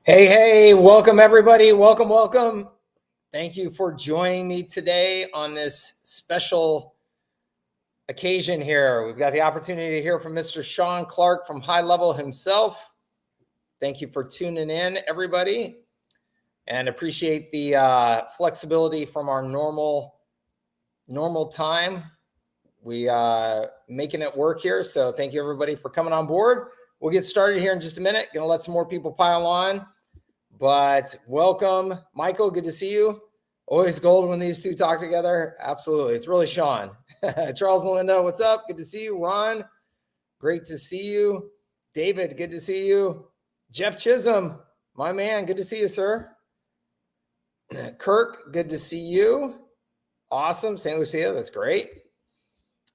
Hey, welcome everybody. Welcome. Thank you for joining me today on this special occasion here. We've got the opportunity to hear from Mr. Shaun Clark from HighLevel himself. Thank you for tuning in, everybody, and appreciate the flexibility from our normal time. We making it work here, so thank you everybody for coming on board. We'll get started here in just a minute. Gonna let some more people pile on. But welcome, Michael. Good to see you. Always gold when these two talk together. Absolutely. It's really Shaun. Charles and Linda, what's up? Good to see you. Ron, great to see you. David, good to see you. Jeff Chisholm, my man, good to see you, sir. Kirk, good to see you. Awesome. St. Lucia, that's great.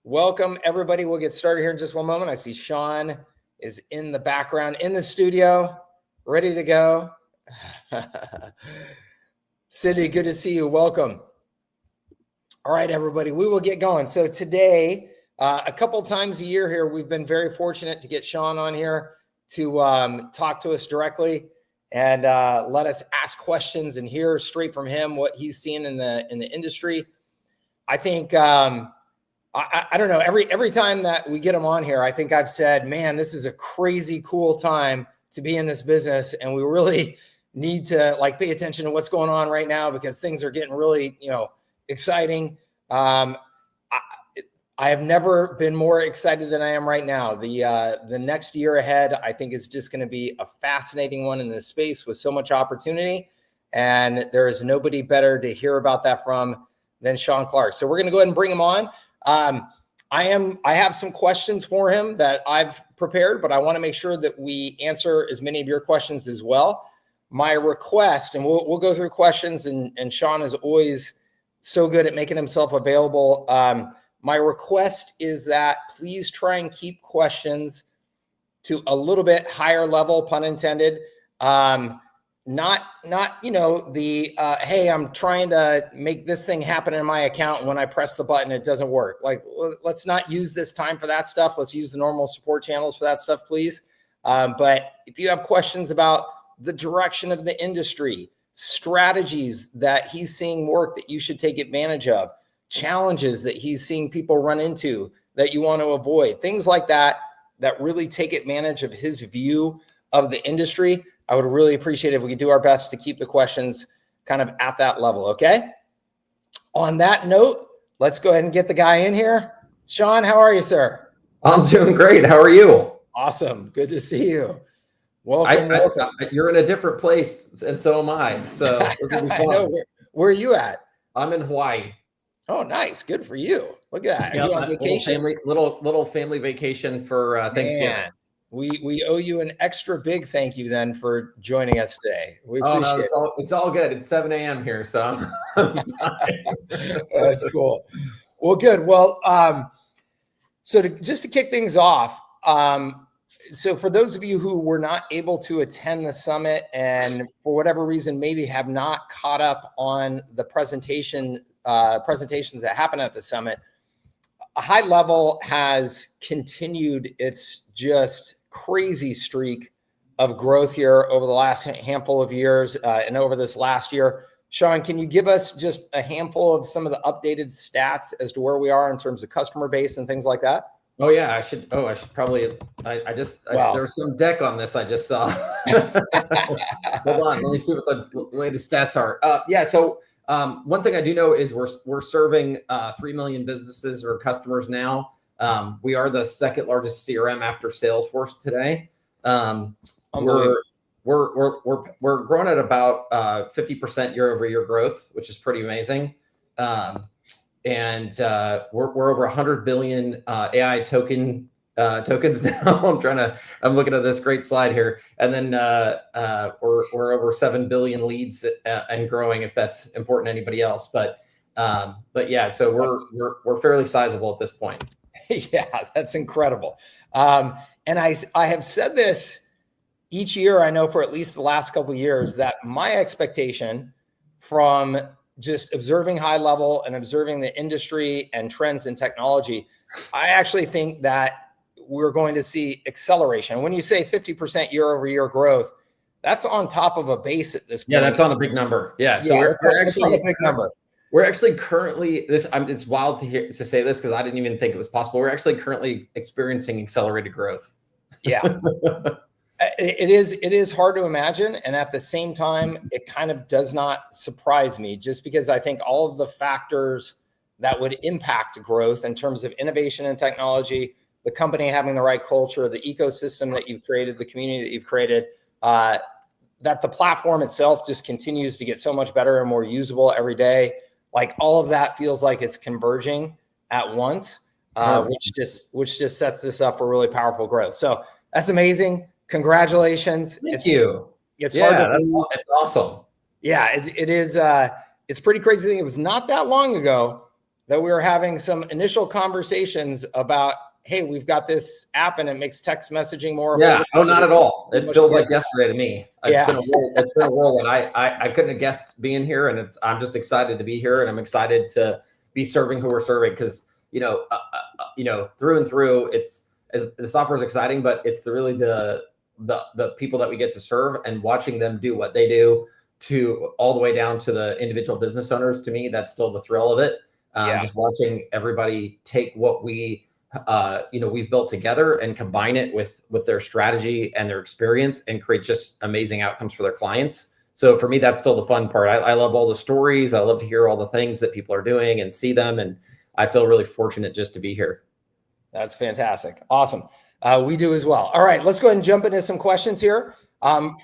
Welcome, everybody. We'll get started here in just one moment. I see Shaun is in the background in the studio, ready to go. Cindy, good to see you. Welcome. All right, everybody, we will get going. So today, a couple times a year here, we've been very fortunate to get Shaun on here to talk to us directly and let us ask questions and hear straight from him what he's seeing in the industry. I think I don't know, every time that we get him on here, I think I've said, man, this is a crazy cool time to be in this business, and we really need to pay attention to what's going on right now because things are getting really, exciting. I have never been more excited than I am right now. The next year ahead, I think, is just going to be a fascinating one in this space with so much opportunity, and there is nobody better to hear about that from than Shaun Clark. So we're going to go ahead and bring him on. I have some questions for him that I've prepared, but I want to make sure that we answer as many of your questions as well. My request, and we'll go through questions, and Shaun is always so good at making himself available. My request is that please try and keep questions to a little bit higher level, pun intended. Not hey, I'm trying to make this thing happen in my account, and when I press the button, it doesn't work. Let's not use this time for that stuff. Let's use the normal support channels for that stuff, please. But if you have questions about the direction of the industry, strategies that he's seeing work that you should take advantage of, challenges that he's seeing people run into that you want to avoid, things like that, that really take advantage of his view of the industry, I would really appreciate it if we could do our best to keep the questions kind of at that level, okay? On that note, let's go ahead and get the guy in here. Shaun, how are you, sir? I'm doing great. How are you? Awesome. Good to see you. Welcome. You're in a different place, and so am I. So this will be fun. I know. Where are you at? I'm in Hawaii. Oh, nice. Good for you. Look at that. Are you on vacation? Little family vacation for Thanksgiving. Man, we owe you an extra big thank you then for joining us today. We appreciate it. It's all good. It's 7 a.m. here, so I'm fine. That's cool. Well, good. Well, so just to kick things off, so for those of you who were not able to attend the summit and for whatever reason maybe have not caught up on the presentations that happened at the summit, HighLevel has continued its just crazy streak of growth here over the last handful of years and over this last year. Shaun, can you give us just a handful of some of the updated stats as to where we are in terms of customer base and things like that? Oh yeah, I should probably. There's some deck on this I just saw. Hold on, let me see what the latest stats are. So one thing I do know is we're serving 3 million businesses or customers now. We are the second largest CRM after Salesforce today. We're growing at about 50% year-over-year growth, which is pretty amazing. And we're over 100 billion AI tokens now. I'm looking at this great slide here, and then we're over 7 billion leads and growing, if that's important to anybody else. But yeah, so we're fairly sizable at this point. Yeah, that's incredible. And I have said this each year, I know for at least the last couple of years, that my expectation from just observing HighLevel and observing the industry and trends in technology, I actually think that we're going to see acceleration. When you say 50% year over year growth, That's on top of a base at this point. Yeah, that's on a big number. Yeah, so we're actually on a big number. We're actually currently it's wild to say this because I didn't even think it was possible. We're actually currently experiencing accelerated growth. Yeah. It is hard to imagine. And at the same time, it kind of does not surprise me, just because I think all of the factors that would impact growth in terms of innovation and technology, the company having the right culture, the ecosystem that you've created, the community that you've created, that the platform itself just continues to get so much better and more usable every day. Like all of that feels like it's converging at once, which just sets this up for really powerful growth. So that's amazing. Congratulations. Thank you. It's hard to believe. It's awesome. Yeah, it is. It's pretty crazy. It was not that long ago that we were having some initial conversations about, hey, we've got this app and it makes text messaging more. Yeah. Oh, not at all. It feels like yesterday to me. It's been a whirlwind. I couldn't have guessed being here, and I'm just excited to be here, and I'm excited to be serving who we're serving, because through and through, the software is exciting, but it's really the people that we get to serve and watching them do what they do, to all the way down to the individual business owners. To me, that's still the thrill of it. Just watching everybody take what we've built together and combine it with their strategy and their experience and create just amazing outcomes for their clients. So for me, that's still the fun part. I love all the stories. I love to hear all the things that people are doing and see them. And I feel really fortunate just to be here. That's fantastic. Awesome. We do as well. All right, let's go ahead and jump into some questions here.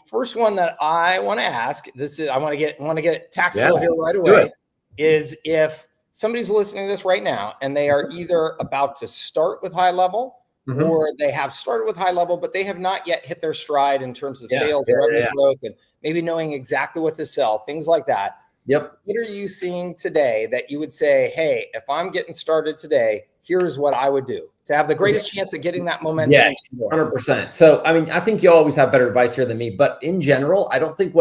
First one that I want to ask, I want to get tactical here right away, is if somebody's listening to this right now and they are either about to start with HighLevel, or they have started with HighLevel, but they have not yet hit their stride in terms of sales and revenue growth, and maybe knowing exactly what to sell, things like that. Yep. What are you seeing today that you would say, hey, if I'm getting started today, here's what I would do to have the greatest chance of getting that momentum? Yes, 100%. So, I mean, I think you always have better advice here than me, but in general, I don't think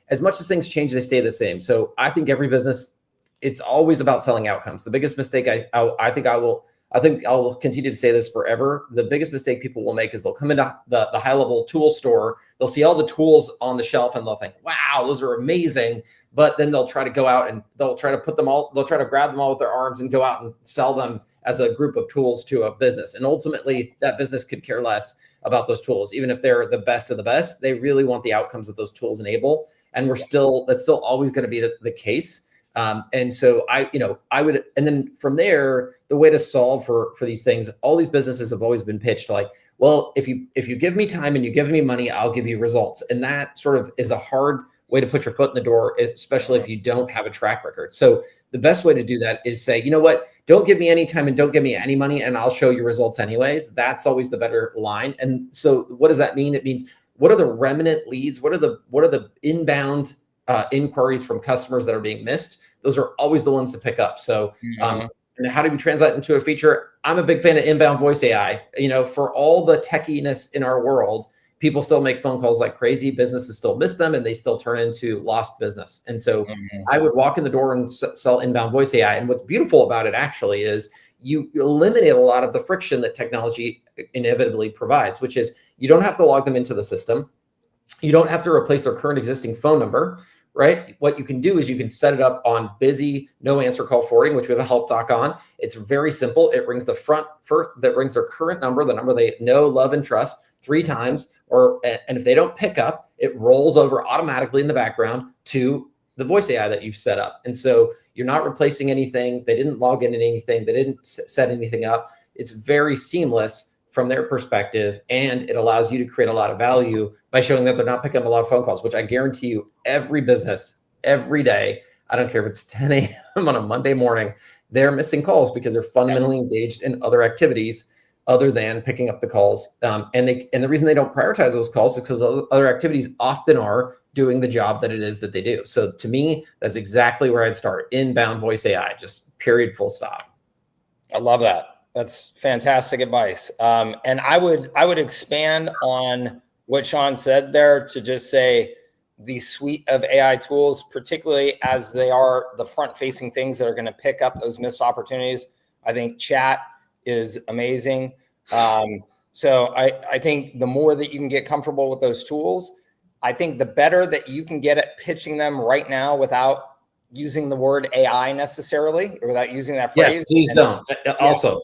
as much as things change, they stay the same. So I think every business, it's always about selling outcomes. The biggest mistake I think I will continue to say this forever. The biggest mistake people will make is they'll come into the HighLevel tool store. They'll see all the tools on the shelf and they'll think, wow, those are amazing. But then they'll try to go out and they'll try to grab them all with their arms and go out and sell them as a group of tools to a business. And ultimately that business could care less about those tools. Even if they're the best of the best, they really want the outcomes that those tools enable. And that's still always going to be the case. And so I would, and then from there, the way to solve for these things, all these businesses have always been pitched like, well, if you give me time and you give me money, I'll give you results. And that sort of is a hard way to put your foot in the door, especially if you don't have a track record. So the best way to do that is say, you know what, don't give me any time and don't give me any money and I'll show you results anyways. That's always the better line. And so what does that mean? It means, what are the remnant leads? What are the inbound inquiries from customers that are being missed? Those are always the ones to pick up. So, and how do we translate into a feature? I'm a big fan of inbound voice AI. For all the techiness in our world, people still make phone calls like crazy. Businesses still miss them and they still turn into lost business. And so I would walk in the door and sell inbound voice AI. And what's beautiful about it actually is you eliminate a lot of the friction that technology inevitably provides, which is you don't have to log them into the system. You don't have to replace their current existing phone number, right? What you can do is you can set it up on busy, no answer call forwarding, which we have a help doc on. It's very simple. It rings that rings their current number, the number they know, love, and trust 3 times, and if they don't pick up, it rolls over automatically in the background to the voice AI that you've set up. And so you're not replacing anything. They didn't log in anything. They didn't set anything up. It's very seamless from their perspective, and it allows you to create a lot of value by showing that they're not picking up a lot of phone calls, which I guarantee you every business, every day, I don't care if it's 10 a.m. on a Monday morning, they're missing calls because they're fundamentally engaged in other activities other than picking up the calls. And the reason they don't prioritize those calls is because other activities often are doing the job that it is that they do. So to me, that's exactly where I'd start. Inbound voice AI, just period, full stop. I love that. That's fantastic advice. And I would expand on what Shaun said there to just say the suite of AI tools, particularly as they are the front-facing things that are going to pick up those missed opportunities. I think chat is amazing. So I think the more that you can get comfortable with those tools, I think the better that you can get at pitching them right now without using the word AI necessarily, or without using that phrase. Yes, please don't. Also,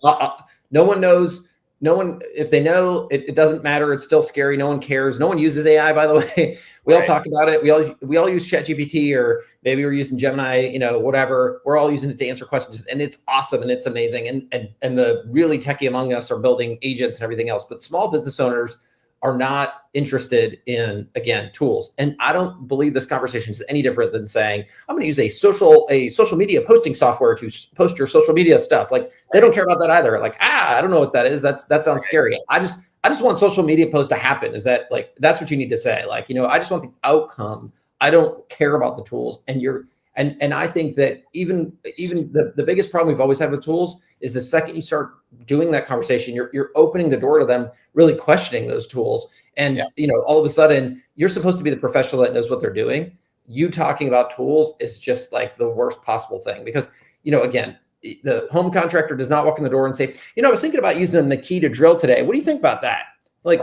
no one knows. No one, if they know, it doesn't matter. It's still scary. No one cares. No one uses AI, by the way. We all talk about it. We all use ChatGPT, or maybe we're using Gemini, whatever. We're all using it to answer questions, and it's awesome and it's amazing. And the really techie among us are building agents and everything else. But small business owners are not interested in, again, tools. And I don't believe this conversation is any different than saying, I'm going to use a social media posting software to post your social media stuff. Like, they don't care about that either. Like, I don't know what that is. That sounds scary. I just want social media posts to happen. Is that, like, that's what you need to say. Like, I just want the outcome. I don't care about the tools. And I think that even the biggest problem we've always had with tools is the second you start doing that conversation, you're opening the door to them really questioning those tools. And all of a sudden, you're supposed to be the professional that knows what they're doing. You talking about tools is just like the worst possible thing, because again, the home contractor does not walk in the door and say, I was thinking about using the key to drill today. What do you think about that? Like,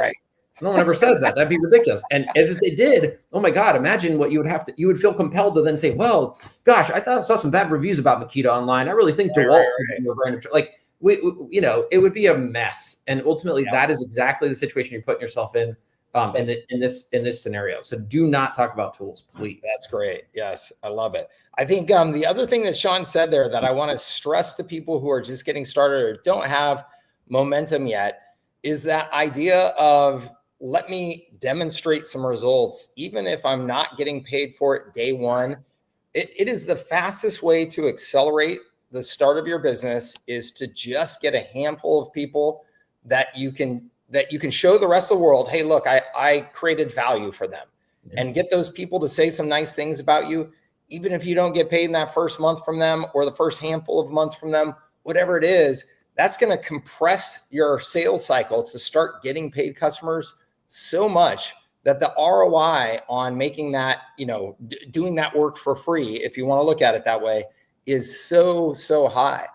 no one ever says that. That'd be ridiculous. And if they did, oh my God, imagine what you would feel compelled to then say, well, gosh, I saw some bad reviews about Makita online. I really think DeWalt should be a brand of, like, it would be a mess. And ultimately that is exactly the situation you're putting yourself in this scenario. So do not talk about tools, please. That's great. Yes, I love it. I think the other thing that Shaun said there that I want to stress to people who are just getting started or don't have momentum yet is that idea of, let me demonstrate some results, even if I'm not getting paid for it day one. It is the fastest way to accelerate the start of your business, is to just get a handful of people that you can show the rest of the world, hey, look, I created value for them, and get those people to say some nice things about you, even if you don't get paid in that first month from them or the first handful of months from them, whatever it is. That's going to compress your sales cycle to start getting paid customers so much that the ROI on making that, doing that work for free, if you want to look at it that way, is so high.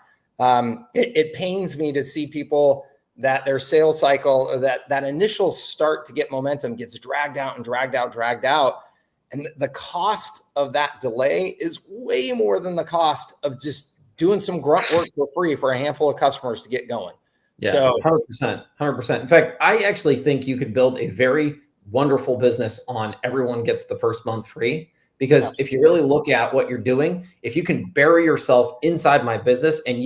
It pains me to see people that their sales cycle, or that initial start to get momentum, gets dragged out. And the cost of that delay is way more than the cost of just doing some grunt work for free for a handful of customers to get going. Yeah, so 100%. In fact, I actually think you could build a very wonderful business on everyone gets the first month free, because if you really look at what you're doing, if you can bury yourself inside my business, and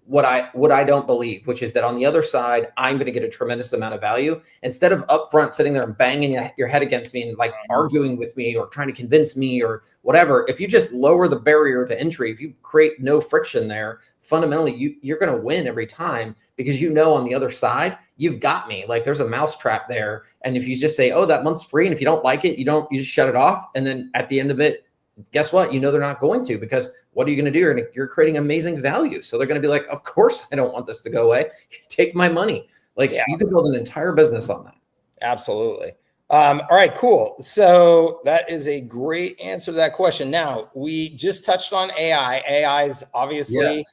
what I don't believe, which is that on the other side, I'm going to get a tremendous amount of value, instead of upfront sitting there and banging your head against me and like arguing with me or trying to convince me or whatever. If you just lower the barrier to entry, if you create no friction there, fundamentally you're going to win every time, because on the other side, you've got me. Like, there's a mousetrap there. And if you just say, oh, that month's free, and if you don't like it, you just shut it off. And then at the end of it, guess what? They're not going to, because what are you going to do? You're creating amazing value. So they're going to be like, of course, I don't want this to go away. Take my money. Like, you can build an entire business on that. Absolutely. All right, cool. So that is a great answer to that question. Now, we just touched on AI. AI is obviously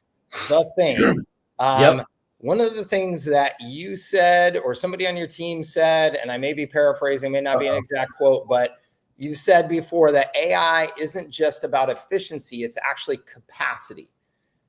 the thing. One of the things that you said, or somebody on your team said, and I may be paraphrasing, may not be an exact quote, but you said before that AI isn't just about efficiency, it's actually capacity.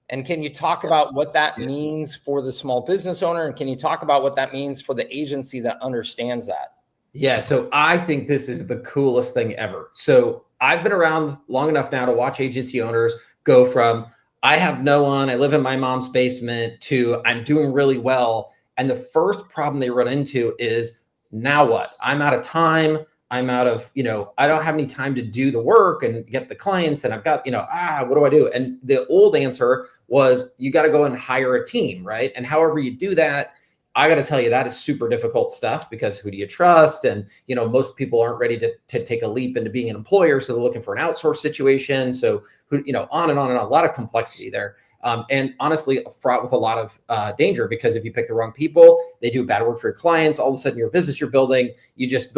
And can you talk about what that means for the small business owner? And can you talk about what that means for the agency that understands that? Yeah, so I think this is the coolest thing ever. So I've been around long enough now to watch agency owners go from, I have no one, I live in my mom's basement, to I'm doing really well. And the first problem they run into is, now what? I'm out of time. I'm out of, I don't have any time to do the work and get the clients. And I've got, what do I do? And the old answer was, you got to go and hire a team, right? And however you do that, I got to tell you, that is super difficult stuff, because who do you trust? And, most people aren't ready to take a leap into being an employer. So they're looking for an outsourced situation. So, on and on, a lot of complexity there. And honestly, fraught with a lot of danger, because if you pick the wrong people, they do bad work for your clients. All of a sudden, your business you're building, you just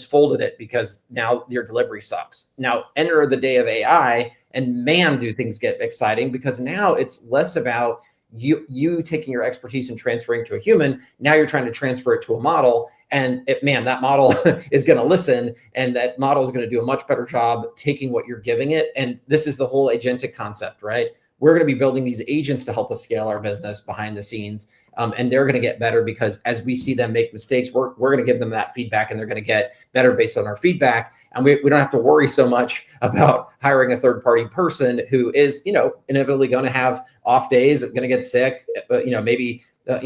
folded it, because now your delivery sucks. Now enter the day of AI, and man, do things get exciting, because now it's less about you taking your expertise and transferring to a human. Now you're trying to transfer it to a model. And man, that model is going to listen, and that model is going to do a much better job taking what you're giving it. And this is the whole agentic concept, right? We're going to be building these agents to help us scale our business behind the scenes. And they're going to get better because as we see them make mistakes, we're going to give them that feedback, and they're going to get better based on our feedback. And we don't have to worry so much about hiring a third-party person who is, inevitably going to have off days, going to get sick, maybe, are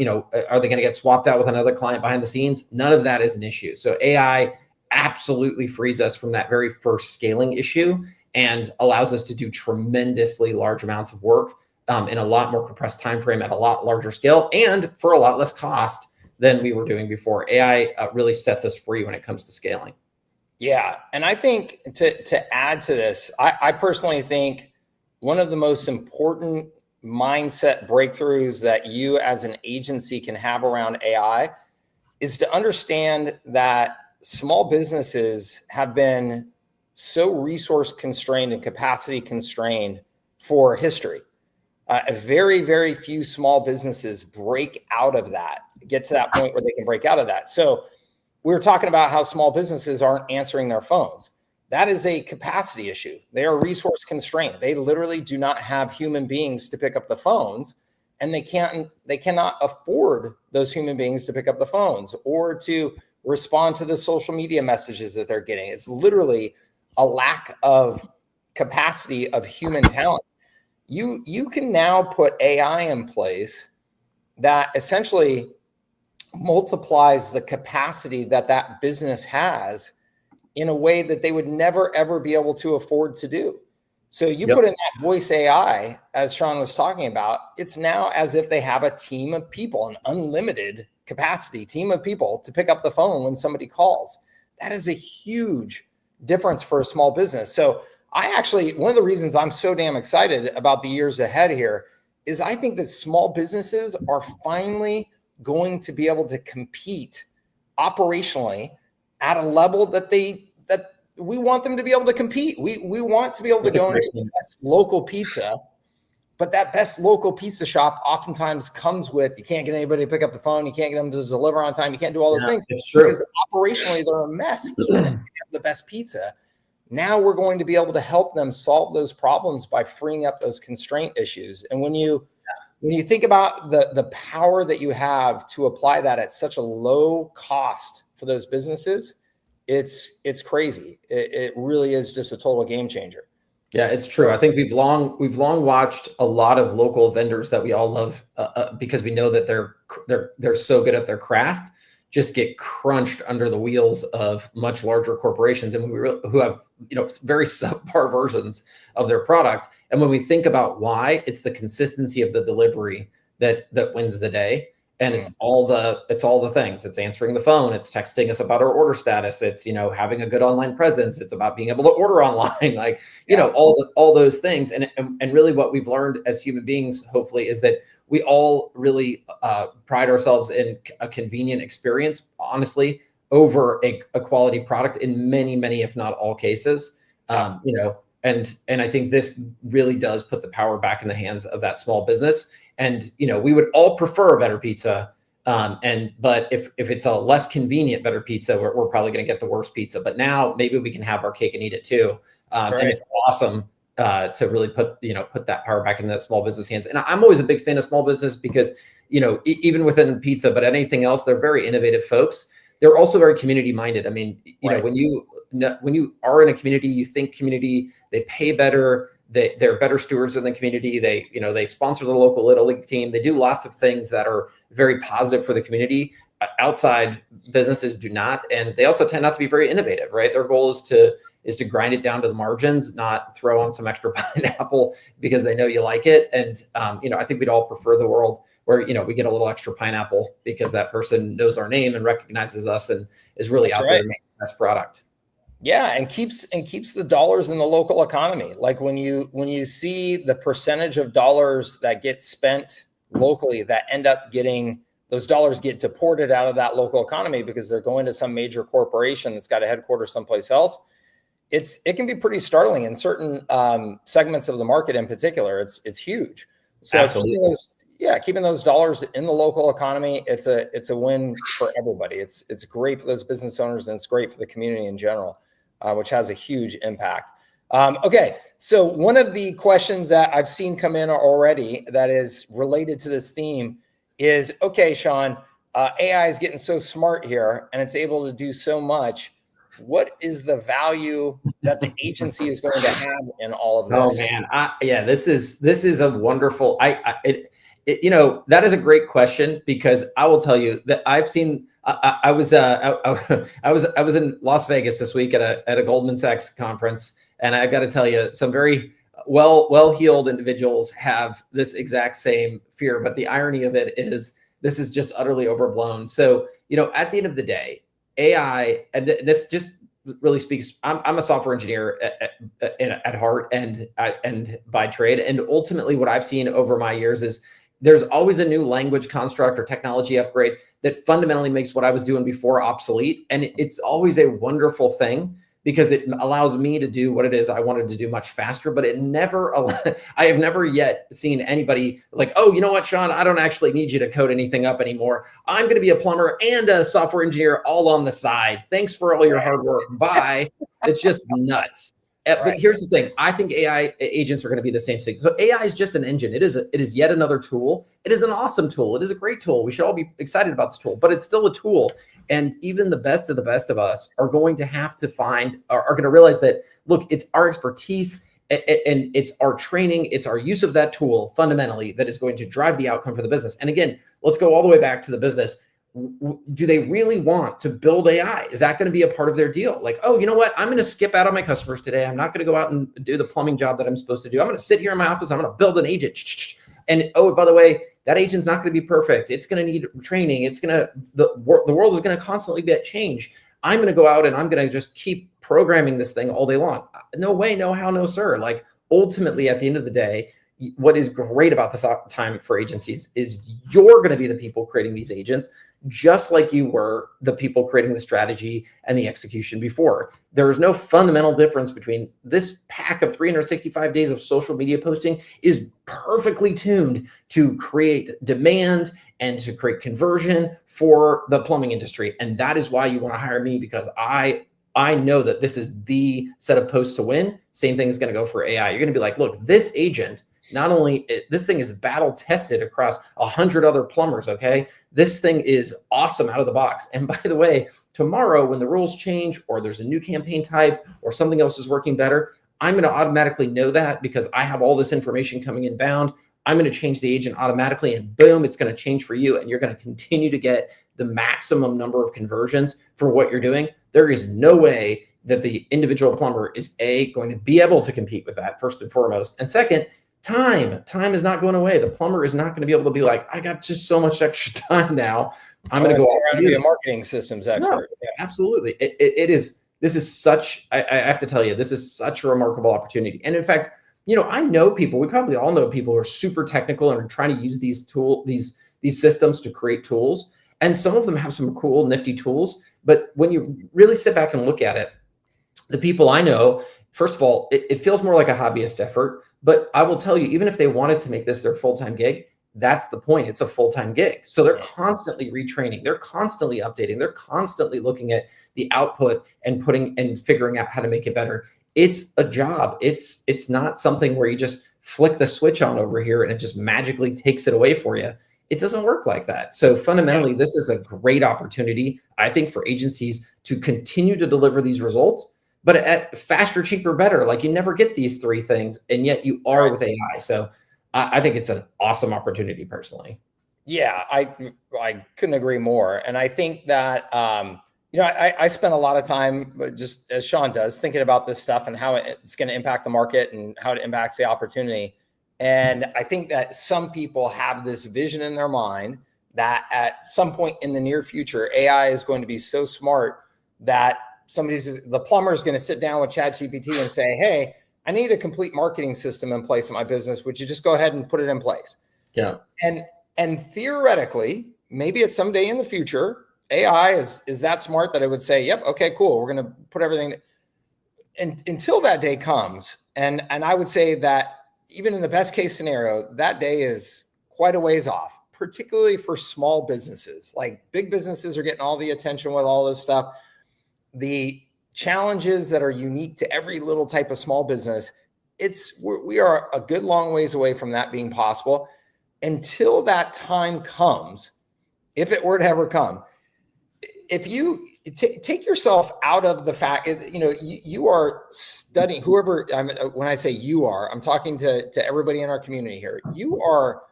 they going to get swapped out with another client behind the scenes? None of that is an issue. So AI absolutely frees us from that very first scaling issue and allows us to do tremendously large amounts of work in a lot more compressed time frame at a lot larger scale and for a lot less cost than we were doing before. AI really sets us free when it comes to scaling. Yeah. And I think to add to this, I personally think one of the most important mindset breakthroughs that you as an agency can have around AI is to understand that small businesses have been so resource constrained and capacity constrained for history. Very, very few small businesses break out of that, get to that point where they can break out of that. So we were talking about how small businesses aren't answering their phones. That is a capacity issue. They are resource constrained. They literally do not have human beings to pick up the phones, and they cannot afford those human beings to pick up the phones or to respond to the social media messages that they're getting. It's literally a lack of capacity of human talent. You can now put AI in place that essentially multiplies the capacity that that business has in a way that they would never, ever be able to afford to do. So you put in that voice AI, as Shaun was talking about, it's now as if they have a team of people, an unlimited capacity team of people to pick up the phone when somebody calls. That is a huge difference for a small business. So one of the reasons I'm so damn excited about the years ahead here is I think that small businesses are finally going to be able to compete operationally at a level that we want them to be able to compete. We want to be able to go into the best local pizza, but that best local pizza shop oftentimes comes with, you can't get anybody to pick up the phone. You can't get them to deliver on time. You can't do all those things because operationally they're a mess. Even if they have the best pizza, now we're going to be able to help them solve those problems by freeing up those constraint issues. And when you think about the power that you have to apply that at such a low cost for those businesses, it's crazy. It really is just a total game changer. Yeah, it's true. I think we've long watched a lot of local vendors that we all love because we know that they're so good at their craft, just get crunched under the wheels of much larger corporations and who have very subpar versions of their product. And when we think about why, it's the consistency of the delivery that wins the day. And it's all the things. It's answering the phone. It's texting us about our order status. It's having a good online presence. It's about being able to order online. All those things. And really, what we've learned as human beings, hopefully, is that we all really pride ourselves in a convenient experience, honestly, over a quality product in many, if not all cases. And I think this really does put the power back in the hands of that small business. And, we would all prefer a better pizza. But if it's a less convenient, better pizza, we're probably going to get the worst pizza. But now maybe we can have our cake and eat it too. And it's awesome to really put that power back in that small business hands. And I'm always a big fan of small business because, even within pizza, but anything else, they're very innovative folks. They're also very community minded. I mean, when you are in a community, you think community, they pay better. They're better stewards in the community. They sponsor the local Little League team. They do lots of things that are very positive for the community. Outside businesses do not. And they also tend not to be very innovative, right? Their goal is to grind it down to the margins, not throw on some extra pineapple because they know you like it. And, I think we'd all prefer the world where, we get a little extra pineapple because that person knows our name and recognizes us and is really out there to make the best product. Yeah, and keeps the dollars in the local economy. Like when you see the percentage of dollars that get spent locally that end up getting, those dollars get deported out of that local economy because they're going to some major corporation that's got a headquarters someplace else. It can be pretty startling in certain segments of the market in particular. It's huge. So keeping those dollars in the local economy, it's a win for everybody. It's great for those business owners, and it's great for the community in general, which has a huge impact. Okay, so one of the questions that I've seen come in already that is related to this theme is, okay, Shaun, AI is getting so smart here and it's able to do so much. What is the value that the agency is going to have in all of this? Oh man, this is a wonderful. That is a great question, because I will tell you that I've seen. I was in Las Vegas this week at a Goldman Sachs conference, and I've got to tell you, some very well-heeled individuals have this exact same fear. But the irony of it is, this is just utterly overblown. So, at the end of the day, AI, and this just really speaks. I'm a software engineer at heart and by trade. And ultimately, what I've seen over my years is there's always a new language construct or technology upgrade that fundamentally makes what I was doing before obsolete. And it's always a wonderful thing, because it allows me to do what it is I wanted to do much faster. But I have never yet seen anybody like, oh, you know what, Shaun, I don't actually need you to code anything up anymore. I'm going to be a plumber and a software engineer all on the side. Thanks for all your hard work. Bye. It's just nuts. Right. But here's the thing. I think AI agents are going to be the same thing. So AI is just an engine. It is yet another tool. It is an awesome tool. It is a great tool. We should all be excited about this tool, but it's still a tool. And even the best of us are going to have to are going to realize that, look, it's our expertise and it's our training, it's our use of that tool fundamentally that is going to drive the outcome for the business. And again, let's go all the way back to the business. Do they really want to build AI? Is that going to be a part of their deal? Like, oh, you know what? I'm going to skip out on my customers today. I'm not going to go out and do the plumbing job that I'm supposed to do. I'm going to sit here in my office. I'm going to build an agent. And oh, by the way, that agent's not going to be perfect. It's going to need training. The world is going to constantly be at change. I'm going to go out and I'm going to just keep programming this thing all day long. No way, no how, no sir. Like, ultimately, at the end of the day, what is great about this time for agencies is you're going to be the people creating these agents, just like you were the people creating the strategy and the execution before. There is no fundamental difference between this pack of 365 days of social media posting is perfectly tuned to create demand and to create conversion for the plumbing industry. And that is why you want to hire me, because I know that this is the set of posts to win. Same thing is going to go for AI. You're going to be like, look, this agent, not only this thing is battle tested across 100 other plumbers. Okay. This thing is awesome out of the box. And by the way, tomorrow when the rules change or there's a new campaign type or something else is working better, I'm going to automatically know that because I have all this information coming inbound. I'm going to change the agent automatically and boom, it's going to change for you. And you're going to continue to get the maximum number of conversions for what you're doing. There is no way that the individual plumber is going to be able to compete with that, first and foremost. And second, time is not going away. The plumber is not going to be able to be like, I got just so much extra time now. I'm going to go out and be a marketing systems expert. No, yeah. Absolutely. This is such, I have to tell you, this is such a remarkable opportunity. And in fact, I know people, we probably all know people who are super technical and are trying to use these systems to create tools. And some of them have some cool, nifty tools. But when you really sit back and look at it, the people I know, first of all, it feels more like a hobbyist effort. But I will tell you, even if they wanted to make this their full-time gig, that's the point. It's a full-time gig. So they're constantly retraining. They're constantly updating. They're constantly looking at the output and figuring out how to make it better. It's a job. It's not something where you just flick the switch on over here and it just magically takes it away for you. It doesn't work like that. So fundamentally, this is a great opportunity, I think, for agencies to continue to deliver these results, but at faster, cheaper, better. Like, you never get these three things, and yet you are with AI. So I think it's an awesome opportunity personally. Yeah, I couldn't agree more. And I think that, I spend a lot of time, just as Shaun does, thinking about this stuff and how it's going to impact the market and how it impacts the opportunity. And I think that some people have this vision in their mind that at some point in the near future, AI is going to be so smart that the plumber is going to sit down with ChatGPT and say, hey, I need a complete marketing system in place in my business. Would you just go ahead and put it in place? Yeah. And theoretically, maybe at some day in the future, AI is that smart that it would say, yep, okay, cool. We're going to put everything. And until that day comes. And I would say that even in the best case scenario, that day is quite a ways off, particularly for small businesses. Like big businesses are getting all the attention with all this stuff. The challenges that are unique to every little type of small business, we are a good long ways away from that being possible. Until that time comes, if it were to ever come, if you take yourself out of the fact, you are studying, when I say you are, I'm talking to everybody in our community here. You are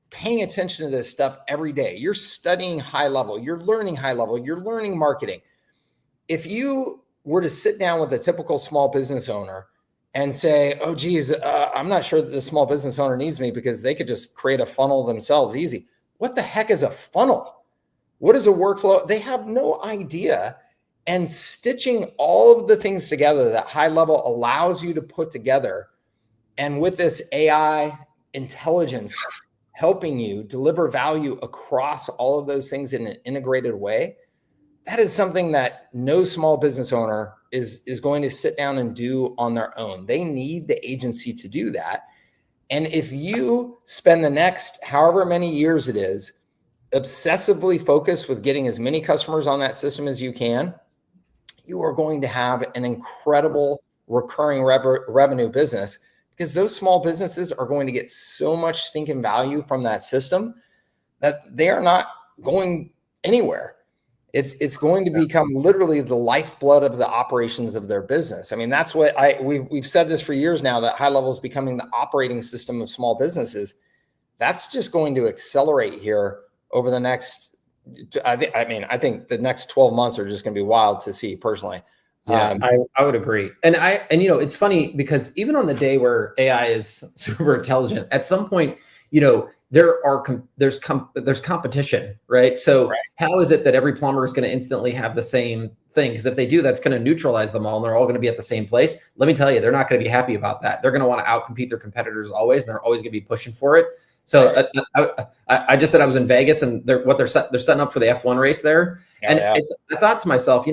paying attention to this stuff every day. You're studying high level, you're learning high level, you're learning marketing. If you were to sit down with a typical small business owner and say, oh, geez, I'm not sure that the small business owner needs me because they could just create a funnel themselves easy. What the heck is a funnel? What is a workflow? They have no idea. And stitching all of the things together that high level allows you to put together, and with this AI intelligence helping you deliver value across all of those things in an integrated way, that is something that no small business owner is going to sit down and do on their own. They need the agency to do that. And if you spend the next however many years it is obsessively focused with getting as many customers on that system as you can, you are going to have an incredible recurring revenue business, because those small businesses are going to get so much stinking value from that system that they are not going anywhere. It's going to become literally the lifeblood of the operations of their business. I mean, that's what we've said this for years now, that high level is becoming the operating system of small businesses. That's just going to accelerate here over the next, I think the next 12 months are just going to be wild to see personally. Yeah, I would agree. And it's funny because even on the day where AI is super intelligent, at some point, there's competition, right? So how is it that every plumber is going to instantly have the same thing? Because if they do, that's going to neutralize them all and they're all going to be at the same place. Let me tell you, they're not going to be happy about that. They're going to want to outcompete their competitors always, and they're always going to be pushing for it. So I just said I was in Vegas, and they're setting up for the F1 race there. I thought to myself,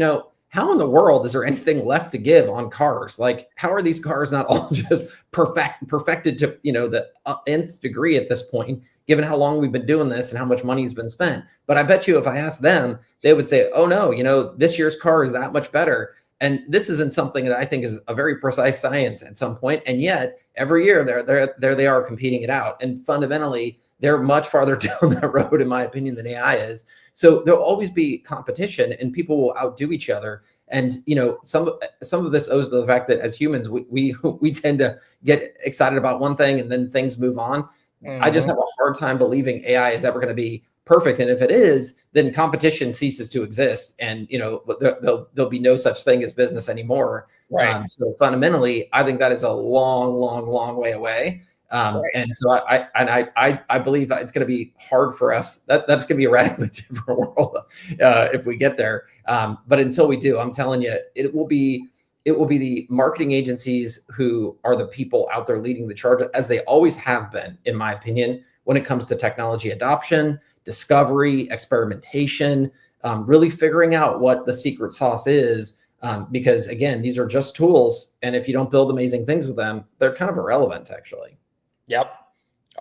how in the world is there anything left to give on cars? Like, how are these cars not all just perfected to, the nth degree at this point, given how long we've been doing this and how much money has been spent? But I bet you if I asked them, they would say, oh no, this year's car is that much better. And this isn't something that I think is a very precise science at some point. And yet every year there they are competing it out. And fundamentally, they're much farther down that road, in my opinion, than AI is. So there'll always be competition, and people will outdo each other. And some of this owes to the fact that as humans, we tend to get excited about one thing and then things move on. Mm-hmm. I just have a hard time believing AI is ever going to be perfect. And if it is, then competition ceases to exist, and there'll be no such thing as business anymore. Right. So fundamentally, I think that is a long way away. And so I believe it's going to be hard for us. That's going to be a radically different world if we get there. But until we do, I'm telling you, it will be the marketing agencies who are the people out there leading the charge, as they always have been, in my opinion, when it comes to technology adoption, discovery, experimentation, really figuring out what the secret sauce is. Because again, these are just tools. And if you don't build amazing things with them, they're kind of irrelevant, actually. Yep.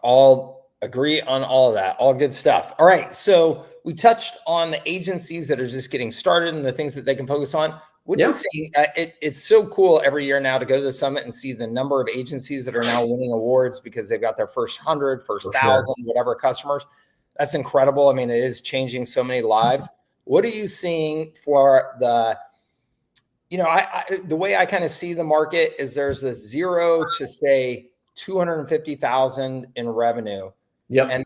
All agree on all of that. All good stuff. All right. So we touched on the agencies that are just getting started and the things that they can focus on. What do you think? It's so cool every year now to go to the summit and see the number of agencies that are now winning awards because they've got their first 100, first 1,000, whatever customers. That's incredible. I mean, it is changing so many lives. What are you seeing for the, the way I kind of see the market is there's this 0 to say 250,000 in revenue. Yep.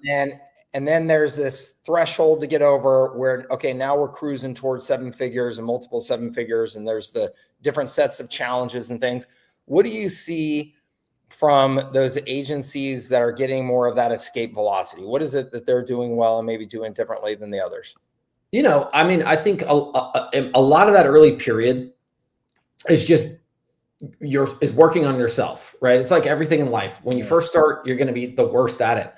And then there's this threshold to get over where, okay, now we're cruising towards 7 figures and multiple 7 figures. And there's the different sets of challenges and things. What do you see from those agencies that are getting more of that escape velocity? What is it that they're doing well and maybe doing differently than the others? I think a lot of that early period is just is working on yourself, right? It's like everything in life. When you first start, you're going to be the worst at it.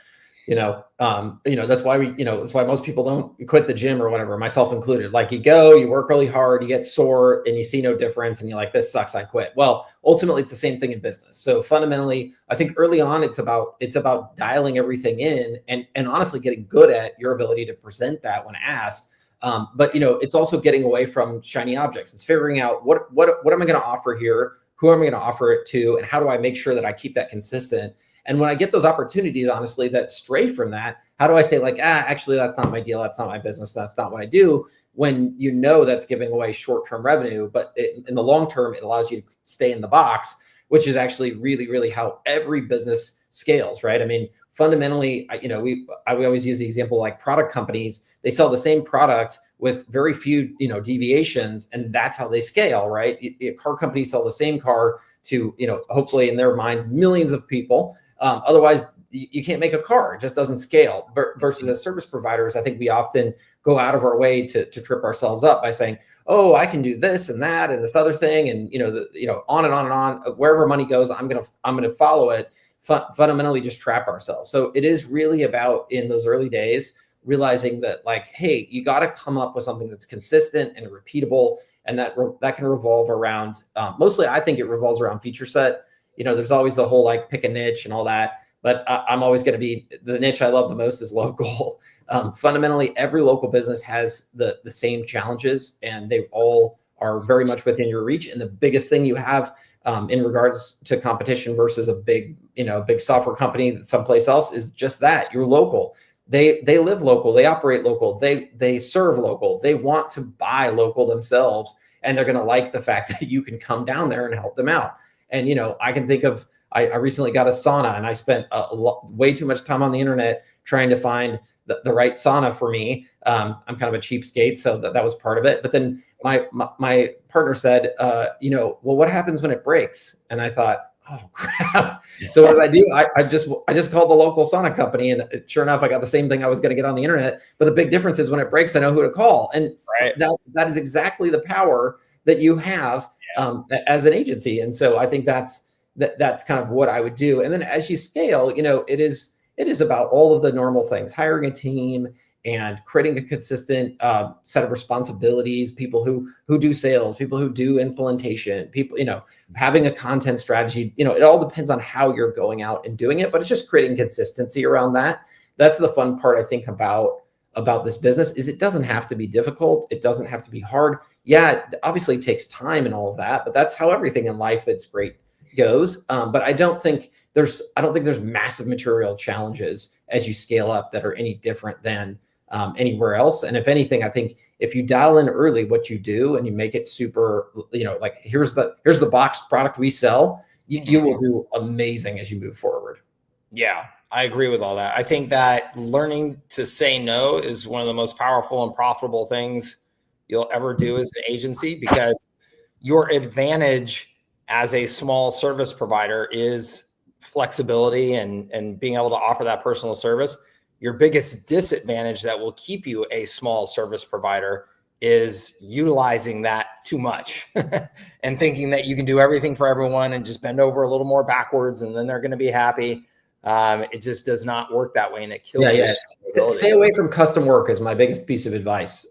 That's why that's why most people don't quit the gym or whatever, myself included. Like, you go, you work really hard, you get sore, and you see no difference, and you're like, this sucks, I quit. Well, ultimately it's the same thing in business. So fundamentally, I think early on, it's about dialing everything in and honestly getting good at your ability to present that when asked. But it's also getting away from shiny objects. It's figuring out what am I going to offer here? Who am I going to offer it to? And how do I make sure that I keep that consistent? And when I get those opportunities, honestly, that stray from that, how do I say, like, actually, that's not my deal. That's not my business. That's not what I do. When that's giving away short-term revenue, but in the long term, it allows you to stay in the box, which is actually really, really how every business scales, right? I mean, fundamentally, we always use the example, like product companies, they sell the same product with very few, deviations, and that's how they scale, right? Car companies sell the same car to, hopefully in their minds, millions of people. Otherwise, you can't make a car. It just doesn't scale. Versus as service providers, I think we often go out of our way to trip ourselves up by saying, oh, I can do this and that and this other thing, and on and on and on. Wherever money goes, I'm gonna follow it. Fundamentally, just trap ourselves. So it is really about, in those early days, realizing that, like, hey, you got to come up with something that's consistent and repeatable, and that can revolve around. Mostly, I think it revolves around feature set. There's always the whole, like, pick a niche and all that, but I'm always going to be, the niche I love the most is local. Fundamentally, every local business has the same challenges, and they all are very much within your reach. And the biggest thing you have in regards to competition versus a big software company someplace else is just that you're local. They live local, they operate local, they serve local, they want to buy local themselves, and they're going to like the fact that you can come down there and help them out. And, I can think of, I recently got a sauna, and I spent way too much time on the internet trying to find the right sauna for me. I'm kind of a cheapskate, so that was part of it. But then my partner said, well, what happens when it breaks? And I thought, oh crap. So what did I do? I just called the local sauna company, and sure enough, I got the same thing I was going to get on the internet. But the big difference is when it breaks, I know who to call. And right. that is exactly the power that you have as an agency. And so I think that's kind of what I would do. And then as you scale, it is about all of the normal things: hiring a team and creating a consistent set of responsibilities, people who do sales, people who do implementation, people, having a content strategy. It all depends on how you're going out and doing it, but it's just creating consistency around that. That's the fun part, I think, about this business, is it doesn't have to be difficult. It doesn't have to be hard. Yeah, it obviously takes time and all of that, but that's how everything in life that's great goes. But I don't think there's massive material challenges as you scale up that are any different than anywhere else. And if anything, I think if you dial in early what you do and you make it super, like, here's the boxed product we sell, you will do amazing as you move forward. Yeah, I agree with all that. I think that learning to say no is one of the most powerful and profitable things you'll ever do as an agency, because your advantage as a small service provider is flexibility and being able to offer that personal service. Your biggest disadvantage that will keep you a small service provider is utilizing that too much and thinking that you can do everything for everyone and just bend over a little more backwards and then they're going to be happy. It just does not work that way, and it kills. Yeah. Stay away from custom work is my biggest piece of advice.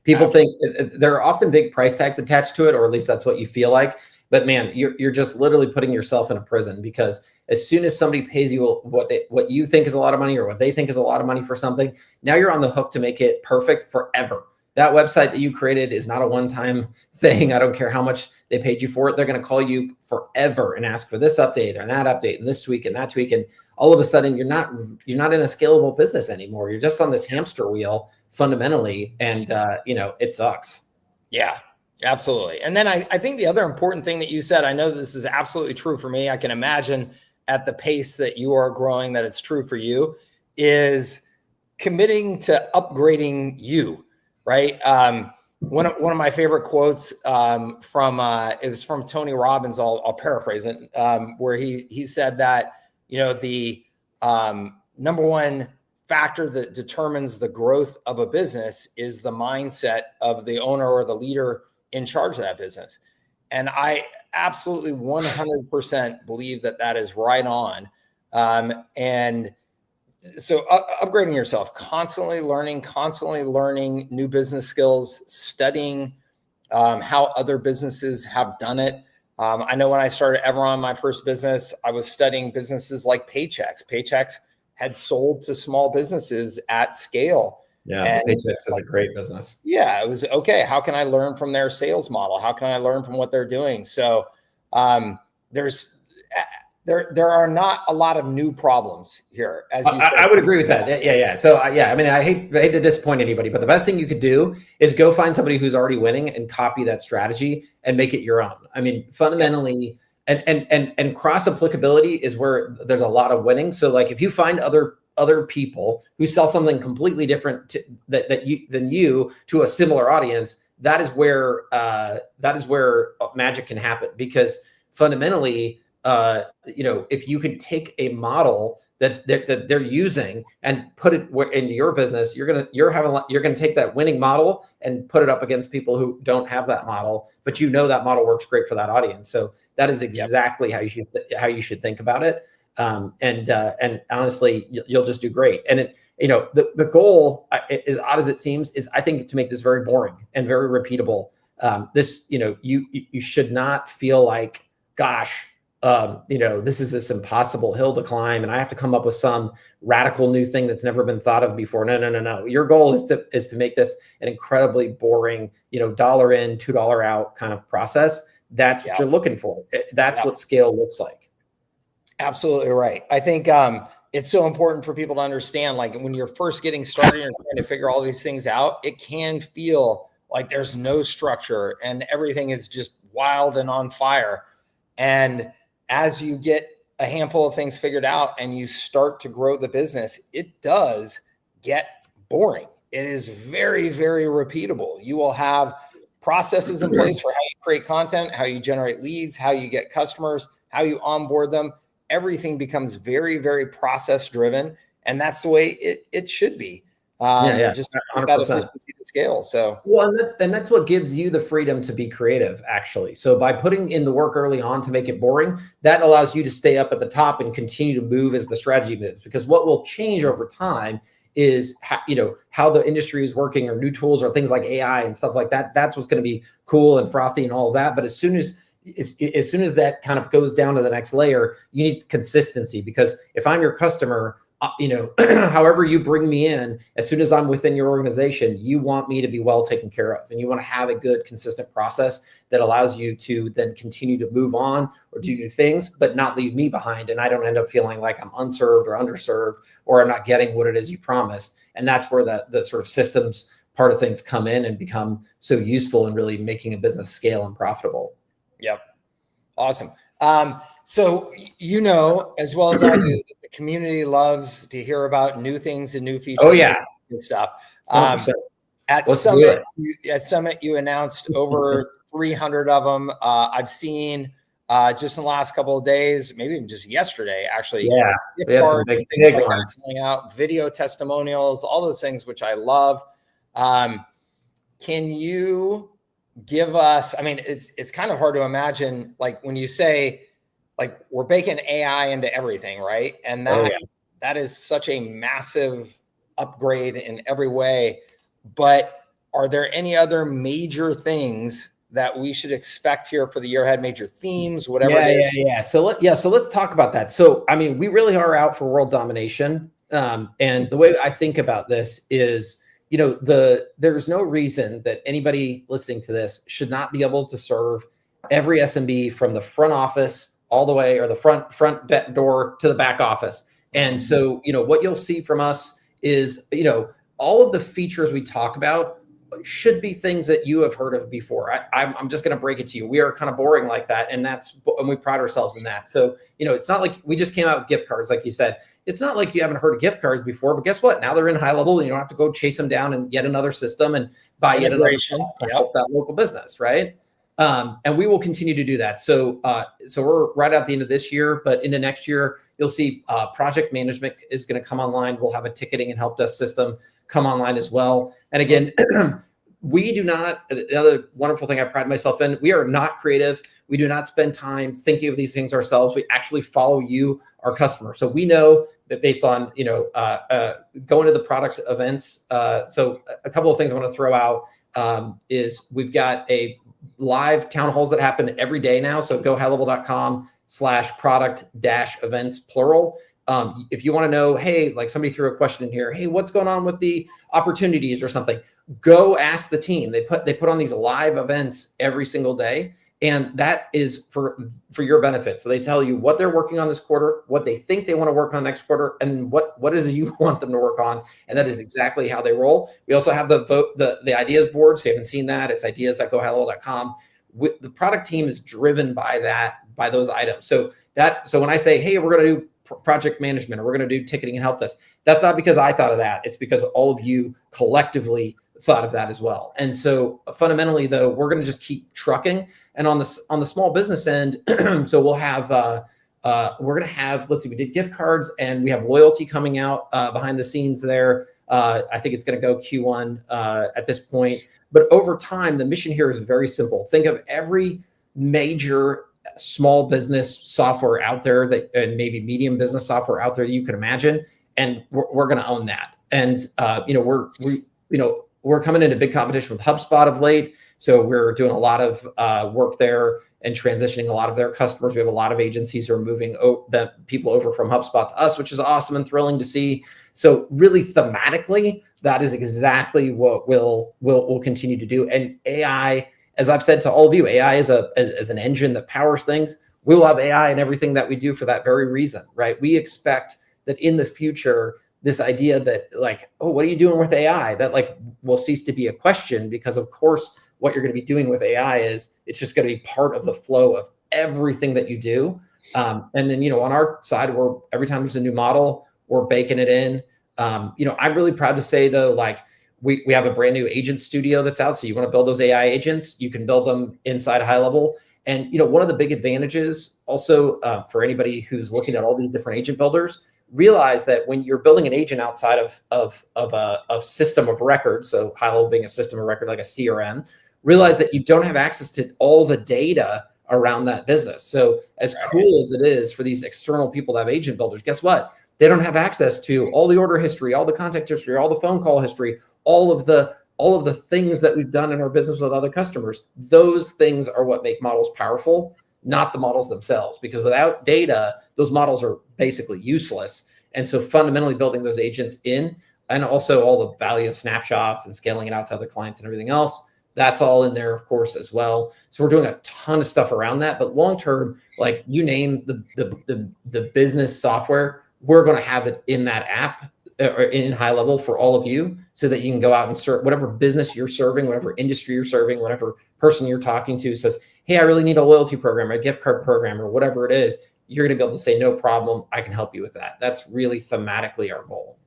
People think there are often big price tags attached to it, or at least that's what you feel like. But man, you're just literally putting yourself in a prison, because as soon as somebody pays you what you think is a lot of money, or what they think is a lot of money for something, now you're on the hook to make it perfect forever. That website that you created is not a one-time thing. I don't care how much they paid you for it. They're going to call you forever and ask for this update and that update and this tweak and that tweak. And all of a sudden you're not in a scalable business anymore. You're just on this hamster wheel fundamentally. And, it sucks. Yeah, absolutely. And then I think the other important thing that you said, I know this is absolutely true for me. I can imagine at the pace that you are growing that it's true for you, is committing to upgrading you. Right. One of my favorite quotes it was from Tony Robbins. I'll paraphrase it, where he said that, the number one factor that determines the growth of a business is the mindset of the owner or the leader in charge of that business. And I absolutely 100% believe that is right on. And So upgrading yourself, constantly learning new business skills, studying how other businesses have done it. I know when I started Everon, my first business, I was studying businesses like Paychex. Paychex had sold to small businesses at scale. Yeah, Paychex is a great business. Yeah, it was okay. How can I learn from their sales model? How can I learn from what they're doing? So there are not a lot of new problems here, as you said. I would agree with that. Yeah. So I mean, I hate to disappoint anybody, but the best thing you could do is go find somebody who's already winning and copy that strategy and make it your own. I mean, fundamentally, and cross applicability is where there's a lot of winning. So like, if you find other people who sell something completely different than you to a similar audience, that is where magic can happen. Because fundamentally, if you could take a model that they're using and put it into your business, you're gonna take that winning model and put it up against people who don't have that model, but that model works great for that audience. So that is exactly how you should think about it. And honestly, you'll just do great. And the goal, as odd as it seems, is I think to make this very boring and very repeatable. You should not feel like, gosh, this is this impossible hill to climb, and I have to come up with some radical new thing that's never been thought of before. No. Your goal is to make this an incredibly boring, $1 in, $2 out kind of process. That's what you're looking for. That's what scale looks like. Absolutely right. I think it's so important for people to understand, like when you're first getting started and trying to figure all these things out, it can feel like there's no structure and everything is just wild and on fire. And as you get a handful of things figured out and you start to grow the business, it does get boring. It is very, very repeatable. You will have processes in place for how you create content, how you generate leads, how you get customers, how you onboard them. Everything becomes very, very process driven. And that's the way it should be. Just that efficiency to scale. So and that's what gives you the freedom to be creative, actually. So by putting in the work early on to make it boring, that allows you to stay up at the top and continue to move as the strategy moves. Because what will change over time is how the industry is working, or new tools, or things like AI and stuff like that. That's what's going to be cool and frothy and all of that. But as soon as that kind of goes down to the next layer, you need consistency. Because if I'm your customer, however you bring me in, as soon as I'm within your organization, you want me to be well taken care of. And you want to have a good, consistent process that allows you to then continue to move on or do new things, but not leave me behind. And I don't end up feeling like I'm unserved or underserved, or I'm not getting what it is you promised. And that's where the sort of systems part of things come in and become so useful in really making a business scale and profitable. Yep. Awesome. So, as well as I do, the community loves to hear about new things and new features. Oh, yeah. And stuff. At Summit, you announced over 300 of them. I've seen just in the last couple of days, maybe even just yesterday, actually. Yeah, we had some big ones coming out, video testimonials, all those things, which I love. Can you give us, I mean, it's kind of hard to imagine, like when you say, like, we're baking AI into everything, right? And that is such a massive upgrade in every way. But are there any other major things that we should expect here for the year ahead? Major themes, whatever. Yeah. So let's talk about that. So, I mean, we really are out for world domination. And the way I think about this is, there's no reason that anybody listening to this should not be able to serve every SMB from the front office all the way, or the front door to the back office. And so, what you'll see from us is, all of the features we talk about should be things that you have heard of before. I'm just going to break it to you. We are kind of boring like that. And we pride ourselves in that. So, it's not like we just came out with gift cards, like you said. It's not like you haven't heard of gift cards before, but guess what? Now they're in HighLevel, and you don't have to go chase them down and yet another system and buy yet another to help that local business, right? And we will continue to do that. So we're right at the end of this year, but into next year, you'll see project management is going to come online. We'll have a ticketing and help desk system come online as well. And again, we do not, the other wonderful thing I pride myself in, we are not creative. We do not spend time thinking of these things ourselves. We actually follow you, our customer. So we know based on, going to the product events. So a couple of things I want to throw out is we've got a live town halls that happen every day now. So go highlevel.com/product-events plural. If you want to know, hey, like somebody threw a question in here, hey, what's going on with the opportunities or something, go ask the team. They put on these live events every single day. And that is for your benefit. So they tell you what they're working on this quarter, what they think they want to work on next quarter, and what is it you want them to work on. And that is exactly how they roll. We also have the ideas board. So you haven't seen that. It's ideas.gohighlevel.com. The product team is driven by those items. So when I say, hey, we're going to do project management, or we're going to do ticketing and help desk, that's not because I thought of that. It's because all of you collectively thought of that as well. And so fundamentally, though, we're going to just keep trucking. And on the small business end, so we'll have we're going to have, let's see, we did gift cards, and we have loyalty coming out behind the scenes there. I think it's going to go Q1 at this point. But over time, the mission here is very simple. Think of every major small business software out there and maybe medium business software out there you can imagine, and we're going to own that. And we're coming into big competition with HubSpot of late. So we're doing a lot of work there and transitioning a lot of their customers. We have a lot of agencies who are moving people over from HubSpot to us, which is awesome and thrilling to see. So really thematically, that is exactly what we'll continue to do. And AI, as I've said to all of you, AI is an engine that powers things. We will have AI in everything that we do for that very reason, right? We expect that in the future, this idea that like, oh, what are you doing with AI? That like will cease to be a question, because of course, what you're going to be doing with AI is it's just going to be part of the flow of everything that you do. And then, on our side, every time there's a new model, we're baking it in. I'm really proud to say though, like we have a brand new agent studio that's out. So you want to build those AI agents, you can build them inside HighLevel. And, one of the big advantages also for anybody who's looking at all these different agent builders, realize that when you're building an agent outside of a system of record, so HighLevel being a system of record like a CRM, realize that you don't have access to all the data around that business. So as cool as it is for these external people to have agent builders, guess what? They don't have access to all the order history, all the contact history, all the phone call history, all of the things that we've done in our business with other customers. Those things are what make models powerful, not the models themselves, because without data, those models are basically useless. And so fundamentally building those agents in, and also all the value of snapshots and scaling it out to other clients and everything else, that's all in there, of course, as well. So we're doing a ton of stuff around that. But long term, like you name the business software, we're going to have it in that app or in HighLevel for all of you, so that you can go out and serve whatever business you're serving, whatever industry you're serving, whatever person you're talking to says, hey, I really need a loyalty program, or a gift card program, or whatever it is. You're going to be able to say, no problem, I can help you with that. That's really thematically our goal.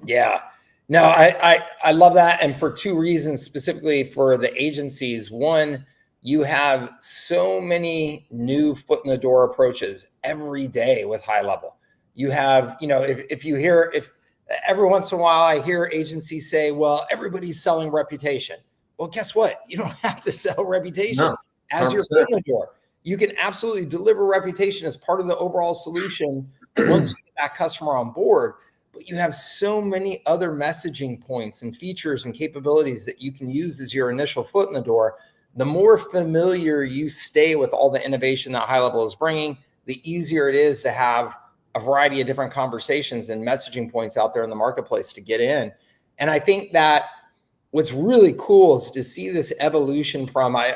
Yeah. No, I love that. And for two reasons, specifically for the agencies. One, you have so many new foot in the door approaches every day with HighLevel. You have, if every once in a while I hear agencies say, well, everybody's selling reputation. Well, guess what? You don't have to sell reputation as your foot in the door. You can absolutely deliver reputation as part of the overall solution once you get that customer on board. But you have so many other messaging points and features and capabilities that you can use as your initial foot in the door. The more familiar you stay with all the innovation that HighLevel is bringing, the easier it is to have a variety of different conversations and messaging points out there in the marketplace to get in. And I think that what's really cool is to see this evolution from, I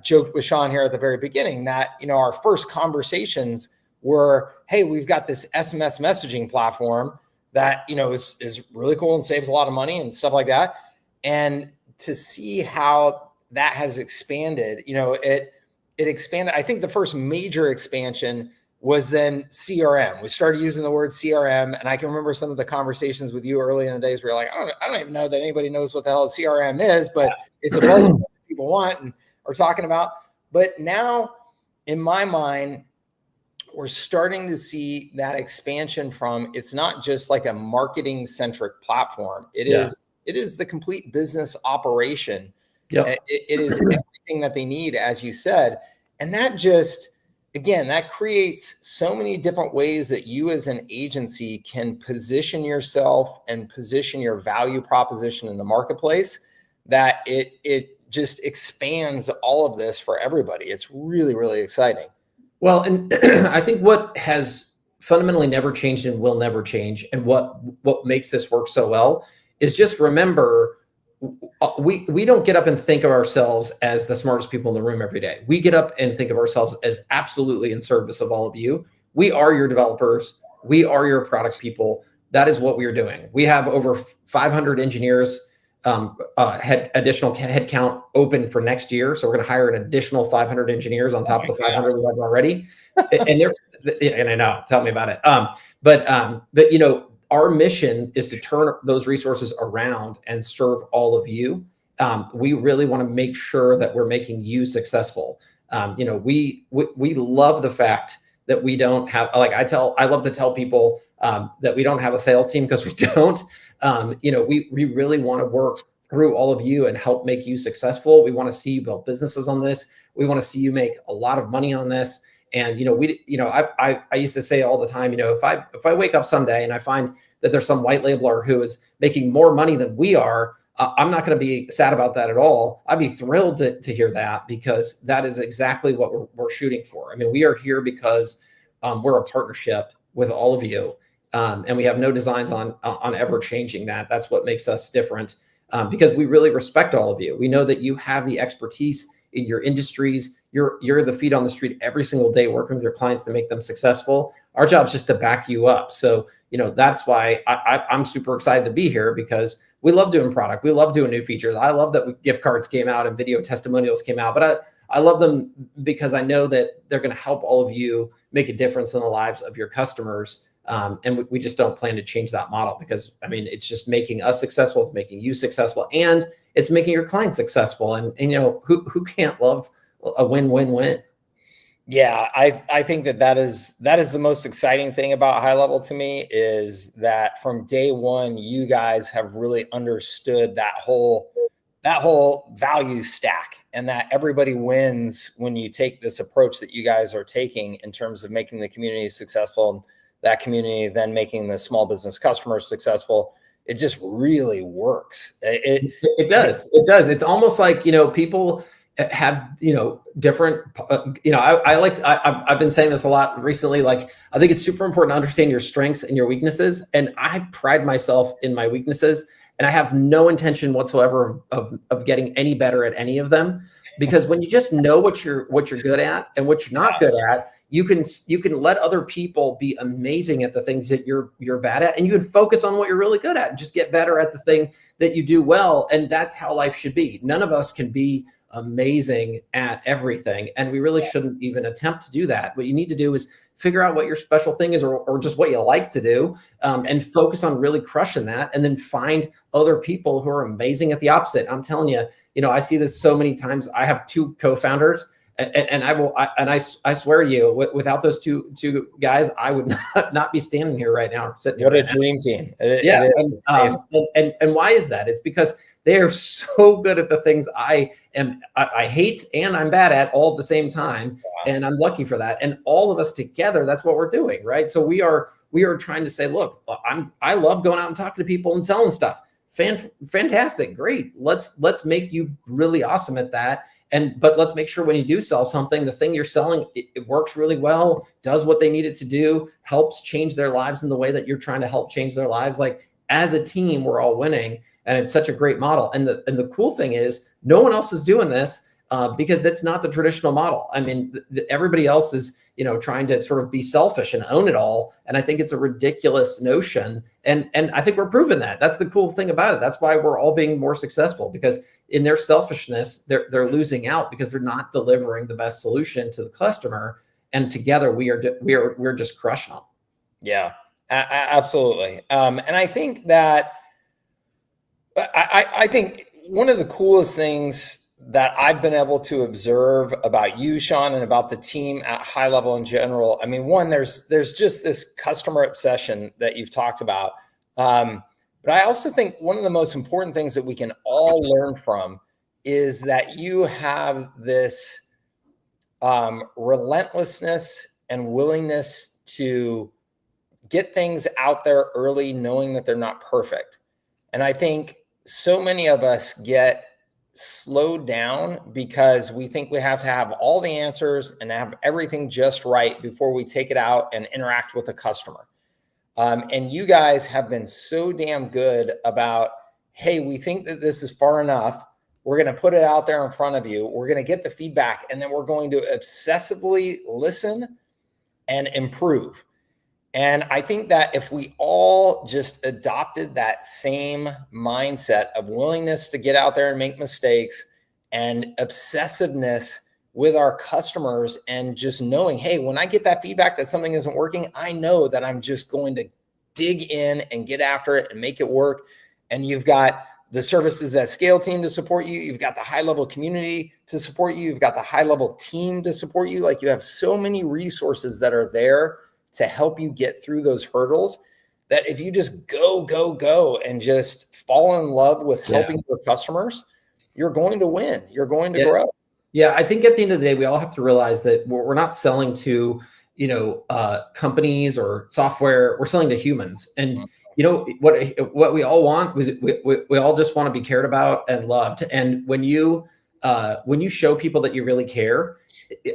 joked with Shaun here at the very beginning that, our first conversations were, hey, we've got this SMS messaging platform that, is really cool and saves a lot of money and stuff like that. And to see how that has expanded, it expanded. I think the first major expansion was then CRM. We started using the word CRM, and I can remember some of the conversations with you early in the days where you're like, I don't even know that anybody knows what the hell a CRM is, but it's a buzzword that people want and are talking about. But now, in my mind, we're starting to see that expansion from, it's not just like a marketing centric platform. It is the complete business operation. Yep. It is everything that they need, as you said. And that just, again, that creates so many different ways that you as an agency can position yourself and position your value proposition in the marketplace, that it just expands all of this for everybody. It's really, really exciting. Well, and I think what has fundamentally never changed and will never change, and what makes this work so well, is just remember, we don't get up and think of ourselves as the smartest people in the room every day. We get up and think of ourselves as absolutely in service of all of you. We are your developers. We are your product people. That is what we are doing. We have over 500 engineers, additional headcount open for next year. So we're going to hire an additional 500 engineers on top of the 500 we have already. And I know, tell me about it. But you know, our mission is to turn those resources around and serve all of you. We really want to make sure that we're making you successful. You know, we love the fact that we don't have, like I love to tell people that we don't have a sales team, because we don't. You know, we really want to work through all of you and help make you successful. We want to see you build businesses on this. We want to see you make a lot of money on this. And, you know, I used to say all the time, you know, if I wake up someday and I find that there's some white labeler who is making more money than we are, I'm not going to be sad about that at all. I'd be thrilled to hear that, because that is exactly what we're shooting for. I mean, we are here because we're a partnership with all of you. And we have no designs on ever changing that. That's what makes us different, because we really respect all of you. We know that you have the expertise in your industries. You're the feet on the street every single day working with your clients to make them successful. Our job is just to back you up. So, you know, that's why I'm super excited to be here, because we love doing product. We love doing new features. I love that gift cards came out and video testimonials came out, but I love them because I know that they're going to help all of you make a difference in the lives of your customers. And we just don't plan to change that model, because I mean, it's just making us successful. It's making you successful, and it's making your clients successful. And you know, who can't love a win-win-win? Yeah, I think that is the most exciting thing about HighLevel to me, is that from day one, you guys have really understood that whole value stack, and that everybody wins when you take this approach that you guys are taking in terms of making the community successful, and that community then making the small business customers successful. It just really works. It does. It's almost like, you know, people have, you know, different, you know, I've been saying this a lot recently. Like, I think it's super important to understand your strengths and your weaknesses. And I pride myself in my weaknesses, and I have no intention whatsoever of getting any better at any of them, because when you just know what you're good at and what you're not good at, you can let other people be amazing at the things that you're bad at, and you can focus on what you're really good at and just get better at the thing that you do well. And that's how life should be. None of us can be amazing at everything, and we really shouldn't even attempt to do that. What you need to do is figure out what your special thing is, or just what you like to do, and focus on really crushing that, and then find other people who are amazing at the opposite. I'm telling you, you know, I see this so many times. I have two co-founders, and I swear to you, without those two guys, I would not be standing here right now. Sitting here what right a dream team. Yeah. And why is that? It's because they are so good at the things I hate and I'm bad at all at the same time. Yeah. And I'm lucky for that. And all of us together, that's what we're doing, right? So we are trying to say, look, I love going out and talking to people and selling stuff. Fantastic, great. Let's make you really awesome at that. But let's make sure when you do sell something, the thing you're selling, it works really well, does what they need it to do, helps change their lives in the way that you're trying to help change their lives. Like, as a team, we're all winning, and it's such a great model. And the cool thing is, no one else is doing this, because that's not the traditional model. I mean, everybody else is, you know, trying to sort of be selfish and own it all. And I think it's a ridiculous notion. And I think we're proving that. That's the cool thing about it. That's why we're all being more successful, because in their selfishness, they're losing out because they're not delivering the best solution to the customer. And together we're just crushing them. Yeah, absolutely. And I think that I think one of the coolest things that I've been able to observe about you, Shaun, and about the team at HighLevel in general. I mean, one, there's just this customer obsession that you've talked about. But I also think one of the most important things that we can all learn from is that you have this relentlessness and willingness to get things out there early, knowing that they're not perfect. And I think so many of us get slowed down because we think we have to have all the answers and have everything just right before we take it out and interact with a customer. And you guys have been so damn good about, hey, we think that this is far enough. We're going to put it out there in front of you. We're going to get the feedback, and then we're going to obsessively listen and improve. And I think that if we all just adopted that same mindset of willingness to get out there and make mistakes and obsessiveness with our customers, and just knowing, hey, when I get that feedback that something isn't working, I know that I'm just going to dig in and get after it and make it work. And you've got the Services That Scale team to support you. You've got the HighLevel community to support you. You've got the HighLevel team to support you. Like, you have so many resources that are there to help you get through those hurdles, that if you just go and just fall in love with helping your customers, you're going to win. You're going to grow. Yeah, I think at the end of the day, we all have to realize that we're not selling to, companies or software. We're selling to humans. And what we all want was we all just want to be cared about and loved. And when you show people that you really care,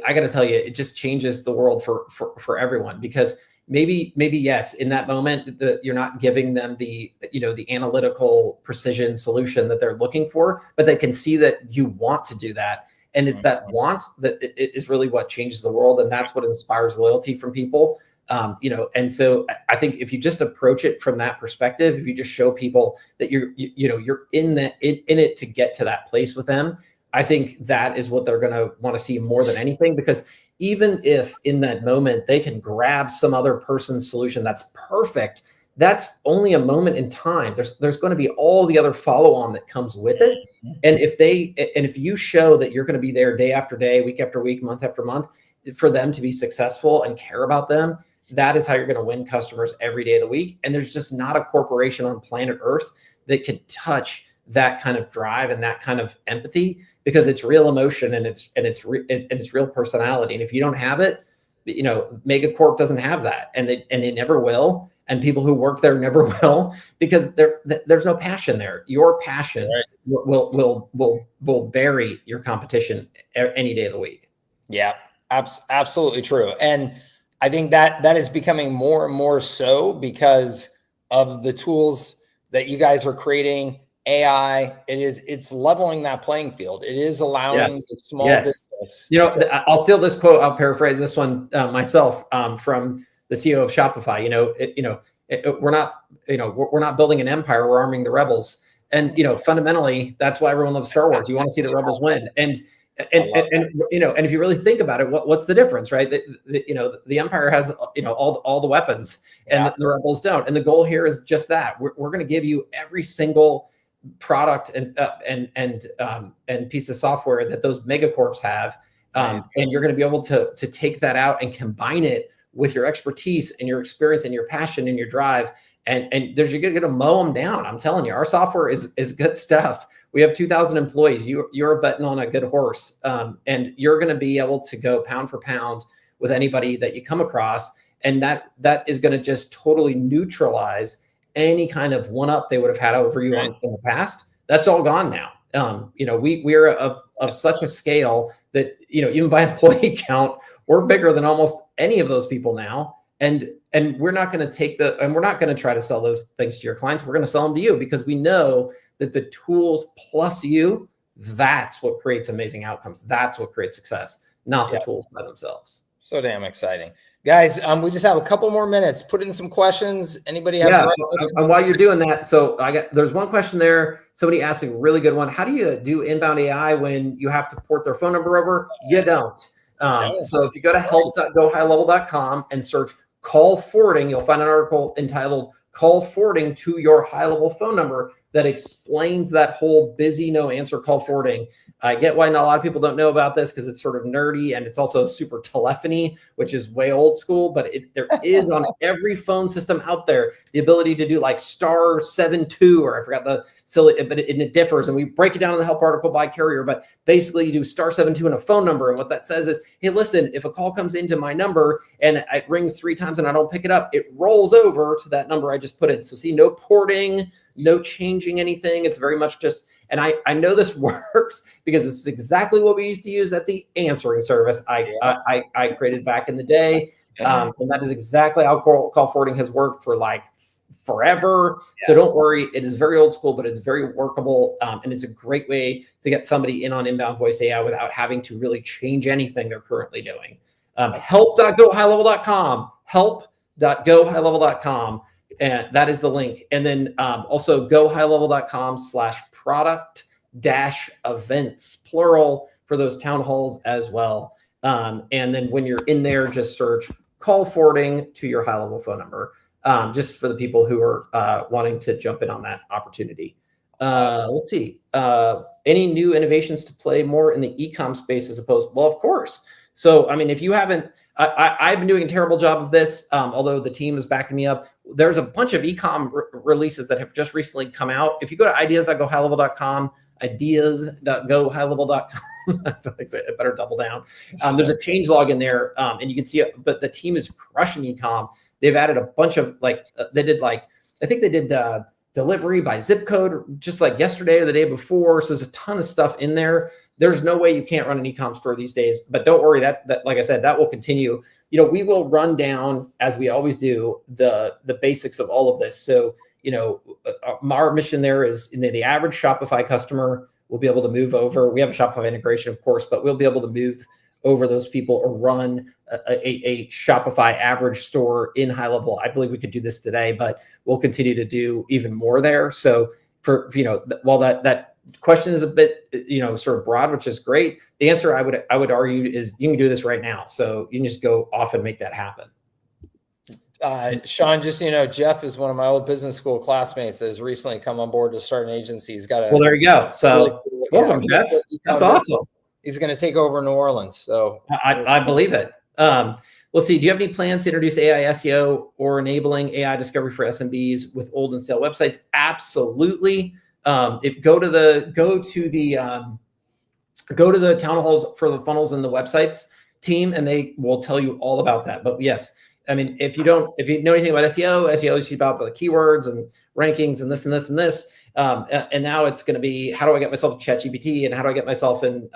I got to tell you, it just changes the world for everyone. Because maybe yes, in that moment that you're not giving them the analytical precision solution that they're looking for, but they can see that you want to do that. And it's that want that it is really what changes the world. And that's what inspires loyalty from people. And so I think if you just approach it from that perspective, if you just show people that you're in it to get to that place with them, I think that is what they're going to want to see more than anything. Because even if in that moment they can grab some other person's solution that's perfect, that's only a moment in time. There's going to be all the other follow-on that comes with it. And if you show that you're going to be there day after day, week after week, month after month, for them to be successful and care about them, that is how you're going to win customers every day of the week. And there's just not a corporation on planet Earth that can touch that kind of drive and that kind of empathy, because it's real emotion and it's real personality. And if you don't have it, Megacorp doesn't have that, and they never will. And people who work there never will, because there's no passion there. Your passion will bury your competition any day of the week. Yeah, absolutely true. And I think that is becoming more and more so because of the tools that you guys are creating. AI, it's leveling that playing field. It is allowing the small business. I'll steal this quote. I'll paraphrase this one myself from the CEO of Shopify. We're not building an empire. We're arming the rebels. And fundamentally, that's why everyone loves Star Wars. You want to see the rebels win. And if you really think about it, what's the difference, right? The empire has all the weapons, and the rebels don't. And the goal here is just that. We're going to give you every single product and piece of software that those megacorps have, and you're going to be able to take that out and combine it with your expertise and your experience and your passion and your drive, and you're going to mow them down. I'm telling you, our software is good stuff. We have 2,000 employees. You're betting on a good horse, and you're going to be able to go pound for pound with anybody that you come across, and that is going to just totally neutralize any kind of one-up they would have had over you in the past. That's all gone now. We're of such a scale that even by employee count, we're bigger than almost any of those people now. And we're not going to we're not going to try to sell those things to your clients. We're going to sell them to you, because we know that the tools plus you, that's what creates amazing outcomes. That's what creates success, not the tools by themselves. So damn exciting. Guys, we just have a couple more minutes. Put in some questions. Anybody have? And while you're doing that, so there's one question there. Somebody asked a really good one. How do you do inbound AI when you have to port their phone number over? You don't. So if you go to help.gohighlevel.com and search call forwarding, you'll find an article entitled "Call Forwarding to Your HighLevel Phone Number" that explains that whole busy no answer call forwarding. I get why not a lot of people don't know about this because it's sort of nerdy and it's also super telephony, which is way old school, but there is on every phone system out there the ability to do like *72, or I forgot the silly, but it differs. And we break it down in the help article by carrier, but basically you do *72 and a phone number. And what that says is, hey, listen, if a call comes into my number and it rings 3 times and I don't pick it up, it rolls over to that number I just put in. So see, no porting, no changing anything. It's very much just, and I know this works because this is exactly what we used to use at the answering service I created back in the day. And that is exactly how call forwarding has worked for like forever. So don't worry, it is very old school, but it's very workable. And it's a great way to get somebody in on inbound voice AI without having to really change anything they're currently doing. Help.gohighlevel.com, help.gohighlevel.com. And that is the link. And then also gohighlevel.com/product-events, plural, for those town halls as well. And then when you're in there, just search call forwarding to your high level phone number, just for the people who are wanting to jump in on that opportunity. Let's see. Any new innovations to play more in the e-com space as opposed? Well, of course. So, I mean, if you haven't, I've been doing a terrible job of this, although the team is backing me up. There's a bunch of e-com releases that have just recently come out. If you go to ideas.gohighlevel.com, ideas.gohighlevel.com, I feel like I better double down. There's a change log in there, and you can see it, but the team is crushing e-com. They've added a bunch of I think they did delivery by zip code just like yesterday or the day before. So there's a ton of stuff in there. There's no way you can't run an e-com store these days, but don't worry, that like I said, that will continue. You know, we will run down, as we always do, the basics of all of this. So, you know, our mission there is the average Shopify customer will be able to move over. We have a Shopify integration, of course, but we'll be able to move over those people or run a Shopify average store in high level. I believe we could do this today, but we'll continue to do even more there. So for, you know, while that question is a bit, you know, sort of broad, which is great, the answer I would argue is you can do this right now. So you can just go off and make that happen. Shaun, just so you know, Jeff is one of my old business school classmates that has recently come on board to start an agency. He's got well, there you go. So welcome, Jeff. That's awesome. He's going to take over New Orleans. So I believe it. Let's see. Do you have any plans to introduce AI SEO or enabling AI discovery for SMBs with old and stale websites? Absolutely. Go to the town halls for the funnels and the websites team, and they will tell you all about that. But yes, I mean, if you know anything about SEO is about the keywords and rankings and this and this and this. And now it's going to be, how do I get myself to ChatGPT and how do I get myself in,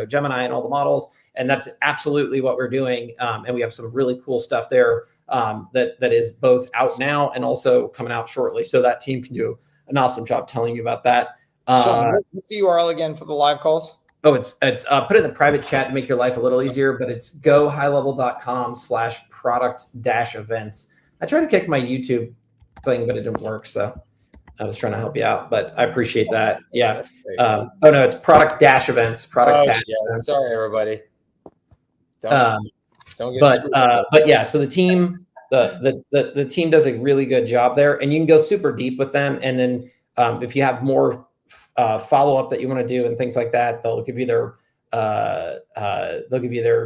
Gemini and all the models? And that's absolutely what we're doing. And we have some really cool stuff there that is both out now and also coming out shortly. So that team can do an awesome job telling you about that. What's the URL again for the live calls? Oh, it's put it in the private chat to make your life a little easier, but it's gohighlevel.com/product-events. I tried to kick my YouTube thing, but it didn't work. So I was trying to help you out, but I appreciate that. Yeah. Oh no, it's product-events. Product-events. Sorry, everybody. Don't get but yeah, so the team, the team does a really good job there, and you can go super deep with them. And then if you have more follow-up that you want to do and things like that, they'll give you their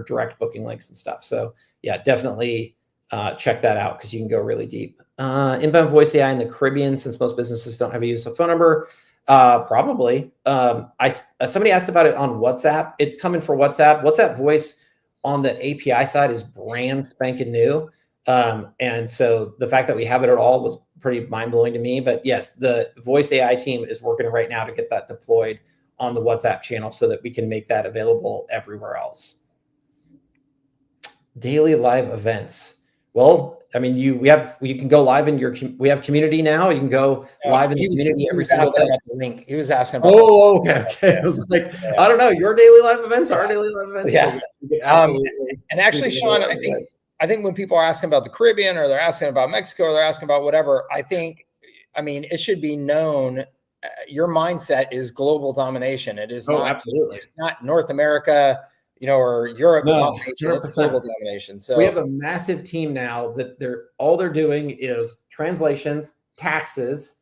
direct booking links and stuff. So yeah, definitely check that out because you can go really deep. Inbound voice AI in the Caribbean, since most businesses don't have a use of phone number. Probably. Somebody asked about it on WhatsApp. It's coming for WhatsApp. WhatsApp voice on the API side is brand spanking new. And so the fact that we have it at all was pretty mind-blowing to me. But yes, the voice AI team is working right now to get that deployed on the WhatsApp channel so that we can make that available everywhere else. Daily live events. Well, I mean, you can go live in we have community now. You can go live in the community every single day. About the link. He was asking about. Oh, okay. I was like, I don't know, your daily live events, our daily live events. Yeah. Absolutely. And actually, Shaun, I think when people are asking about the Caribbean or they're asking about Mexico or they're asking about whatever, I mean, it should be known. Your mindset is global domination. It is not absolutely. It's not North America, or Europe. No, it's global domination. So we have a massive team now that all they're doing is translations, taxes,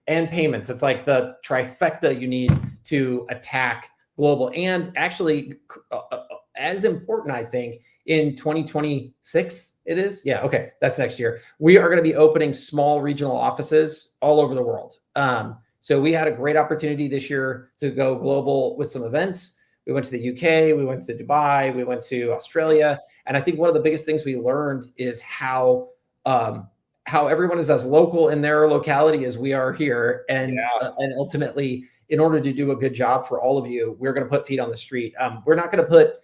and payments. It's like the trifecta you need to attack global. And actually, as important, I think, in 2026, it is. Yeah, okay, that's next year. We are going to be opening small regional offices all over the world. So we had a great opportunity this year to go global with some events. We went to the UK, we went to Dubai, we went to Australia. And I think one of the biggest things we learned is how everyone is as local in their locality as we are here. And ultimately, in order to do a good job for all of you, we're going to put feet on the street. We're not going to put,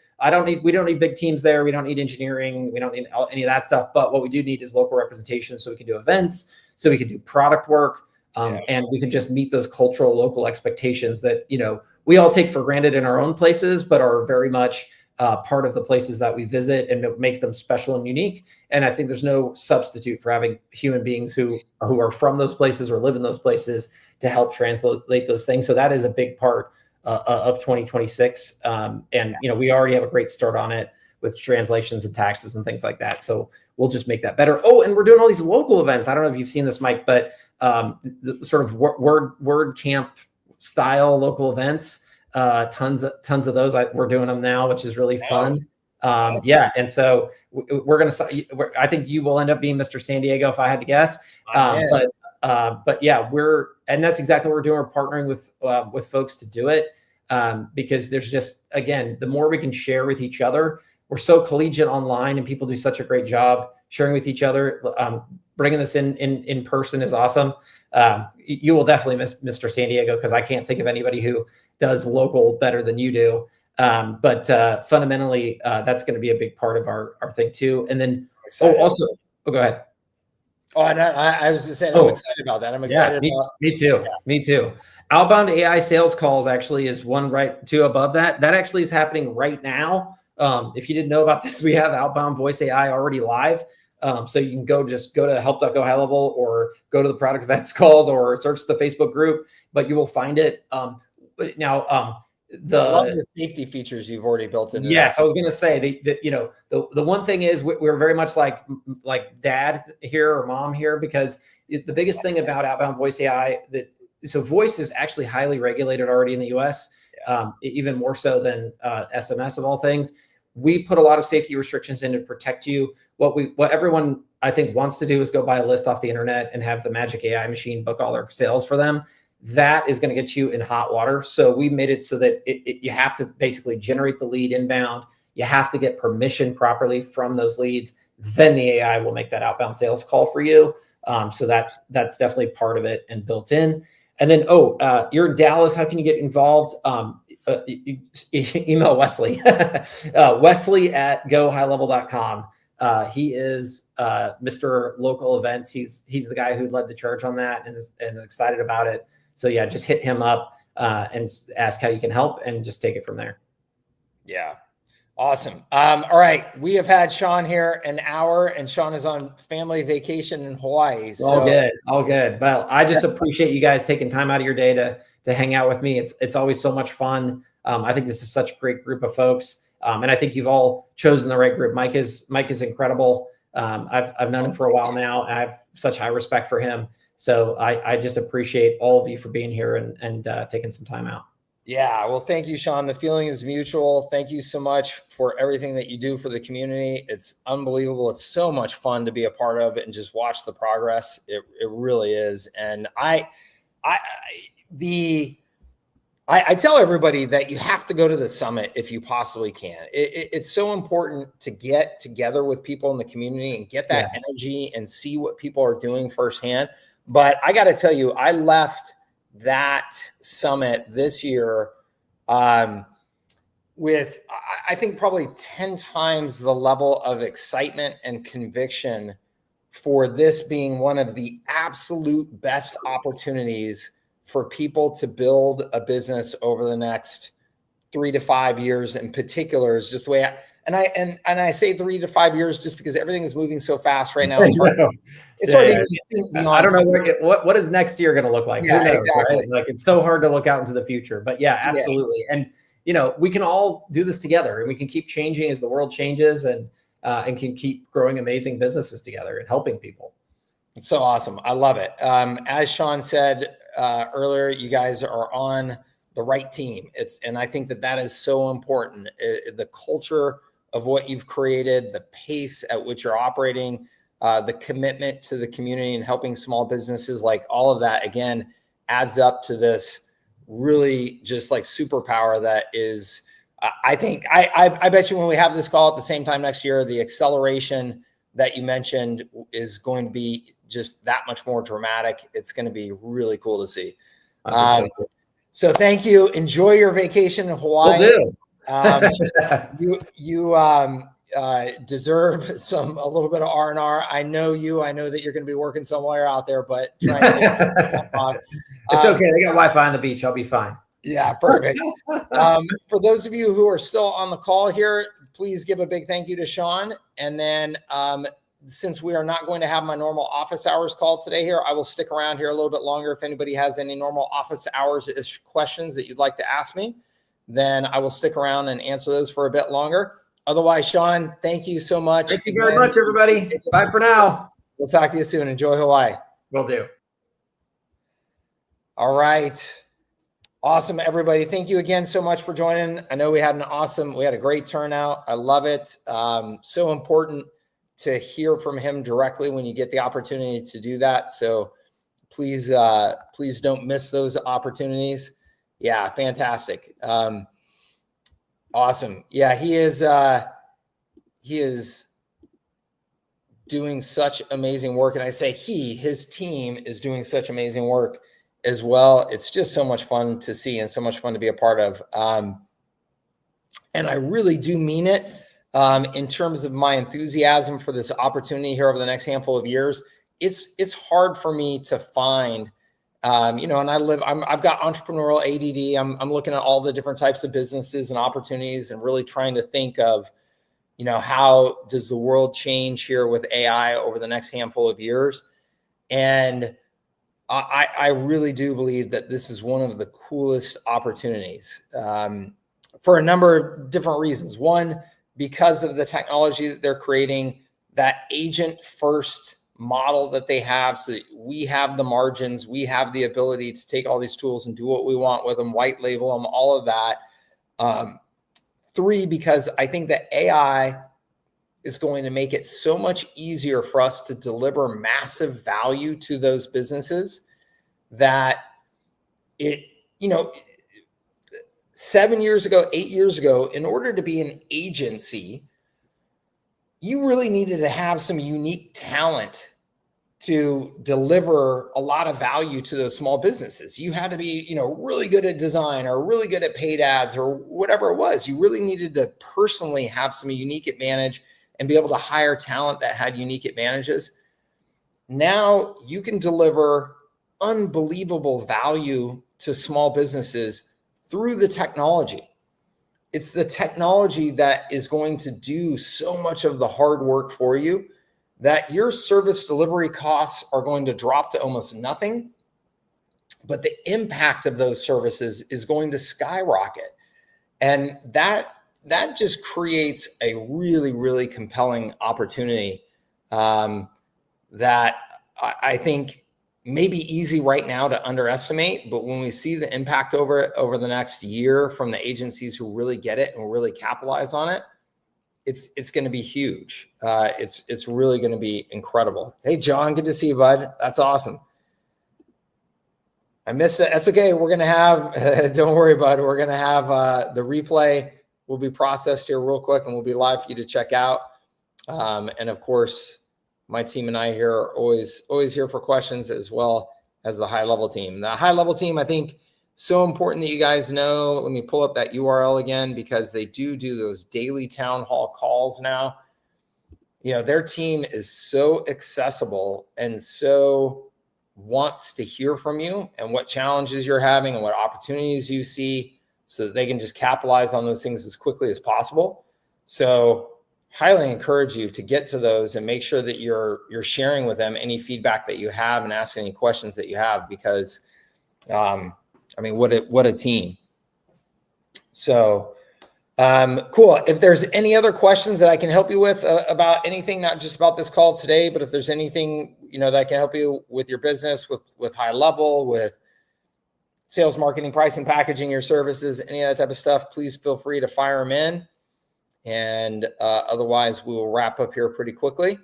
we don't need big teams there. We don't need engineering. We don't need any of that stuff. But what we do need is local representation so we can do events, so we can do product work. And we can just meet those cultural local expectations that, we all take for granted in our own places, but are very much part of the places that we visit and make them special and unique. And I think there's no substitute for having human beings who are from those places or live in those places to help translate those things. So that is a big part of 2026. We already have a great start on it with translations and taxes and things like that. So we'll just make that better. Oh, and we're doing all these local events. I don't know if you've seen this, Mike, but the sort of word camp style local events, tons of those. We're doing them now, which is really fun. Yeah. And so I think you will end up being Mr. San Diego if I had to guess. But yeah, and that's exactly what we're doing. We're partnering with folks to do it. Because there's just, again, the more we can share with each other, we're so collegiate online and people do such a great job sharing with each other. Bringing this in person is awesome. You will definitely miss Mr. San Diego because I can't think of anybody who does local better than you do. But fundamentally, that's going to be a big part of our thing too. And then, go ahead. Oh, and I was just saying, I'm excited about that. I'm excited about. Me too. Yeah. Me too. Outbound AI sales calls actually is one two above that. That actually is happening right now. If you didn't know about this, we have outbound voice AI already live. So you can go to help.go.HighLevel or go to the product events calls or search the Facebook group, but you will find it. I love the safety features you've already built into. Yes, I was going to say the one thing is we're very much like dad here or mom here, because the biggest thing about outbound voice AI so voice is actually highly regulated already in the US, even more so than SMS of all things. We put a lot of safety restrictions in to protect you. What everyone I think wants to do is go buy a list off the internet and have the magic AI machine book all their sales for them. That is going to get you in hot water. So we made it so that you have to basically generate the lead inbound. You have to get permission properly from those leads. Then the AI will make that outbound sales call for you. So that's definitely part of it and built in. And then, you're in Dallas. How can you get involved? Email Wesley, Wesley@gohighlevel.com. He is Mr. Local Events. He's the guy who led the charge on that and is excited about it. So yeah, just hit him up and ask how you can help and just take it from there. Yeah. Awesome. All right. We have had Shaun here an hour, and Shaun is on family vacation in Hawaii. So. All good. Well, I just appreciate you guys taking time out of your day to hang out with me. It's always so much fun. I think this is such a great group of folks. And I think you've all chosen the right group. Mike is incredible. I've known him for a while now. And I have such high respect for him. So I just appreciate all of you for being here and taking some time out. Yeah. Well, thank you, Shaun. The feeling is mutual. Thank you so much for everything that you do for the community. It's unbelievable. It's so much fun to be a part of it and just watch the progress. It really is. And I tell everybody that you have to go to the summit if you possibly can. It's so important to get together with people in the community and get that energy and see what people are doing firsthand. But I got to tell you, I left that summit this year with, I think, probably 10 times the level of excitement and conviction for this being one of the absolute best opportunities for people to build a business over the next 3 to 5 years in particular. Is just the way I say 3 to 5 years just because everything is moving so fast right now. It's hard to think beyond. I don't know what is next year going to look like. Yeah, who knows, exactly. Right? Like, it's so hard to look out into the future, but yeah, absolutely. Yeah. And we can all do this together, and we can keep changing as the world changes, and can keep growing amazing businesses together and helping people. It's so awesome. I love it. As Shaun said earlier, you guys are on the right team. And I think that is so important. The culture of what you've created, the pace at which you're operating, the commitment to the community and helping small businesses, like all of that, again, adds up to this really just like superpower that is, I think, I bet you when we have this call at the same time next year, the acceleration that you mentioned is going to be just that much more dramatic. It's going to be really cool to see. So thank you. Enjoy your vacation in Hawaii. Will do. You deserve a little bit of R&R. I know that you're going to be working somewhere out there, but try and it's okay. They got Wi-Fi on the beach. I'll be fine. Yeah, perfect. For those of you who are still on the call here, please give a big thank you to Shaun. And then since we are not going to have my normal office hours call today here, I will stick around here a little bit longer. If anybody has any normal office hours questions that you'd like to ask me, then I will stick around and answer those for a bit longer. Otherwise, Shaun, thank you so much. Thank you very much, everybody. Bye for now. We'll talk to you soon. Enjoy Hawaii. Will do. All right. Awesome, everybody. Thank you again so much for joining. I know we had a great turnout. I love it. So important to hear from him directly when you get the opportunity to do that. So please don't miss those opportunities. Yeah, fantastic. Awesome. Yeah, he is doing such amazing work. And I say his team is doing such amazing work as well. It's just so much fun to see and so much fun to be a part of. And I really do mean it in terms of my enthusiasm for this opportunity here over the next handful of years. It's hard for me to find, and I've got entrepreneurial ADD. I'm looking at all the different types of businesses and opportunities and really trying to think of, how does the world change here with AI over the next handful of years? And I really do believe that this is one of the coolest opportunities for a number of different reasons. One, because of the technology that they're creating, that agent first model that they have, so that we have the margins, we have the ability to take all these tools and do what we want with them, white label them, all of that. Three, because I think that AI is going to make it so much easier for us to deliver massive value to those businesses that 7 years ago, 8 years ago, in order to be an agency, you really needed to have some unique talent to deliver a lot of value to those small businesses. You had to be, really good at design or really good at paid ads or whatever it was. You really needed to personally have some unique advantage and be able to hire talent that had unique advantages. Now you can deliver unbelievable value to small businesses through the technology. It's the technology that is going to do so much of the hard work for you that your service delivery costs are going to drop to almost nothing, but the impact of those services is going to skyrocket. And that just creates a really, really compelling opportunity that I think may be easy right now to underestimate, but when we see the impact over the next year from the agencies who really get it and will really capitalize on it, it's going to be huge. It's really going to be incredible. Hey, John, good to see you, bud. That's awesome. I missed it. That's okay. We're going to have, don't worry, bud. We're going to have the replay will be processed here real quick and we'll be live for you to check out. And of course, my team and I here are always here for questions, as well as the HighLevel team. The HighLevel team, I think, so important that you guys know. Let me pull up that URL again, because they do those daily town hall calls now. Their team is so accessible and so wants to hear from you and what challenges you're having and what opportunities you see, so that they can just capitalize on those things as quickly as possible. So highly encourage you to get to those and make sure that you're sharing with them any feedback that you have and asking any questions that you have, because what a team. So Cool. If there's any other questions that I can help you with about anything, not just about this call today, but if there's anything, that I can help you with your business, with HighLevel, with sales, marketing, pricing, packaging, your services, any of that type of stuff, please feel free to fire them in. And otherwise, we will wrap up here pretty quickly.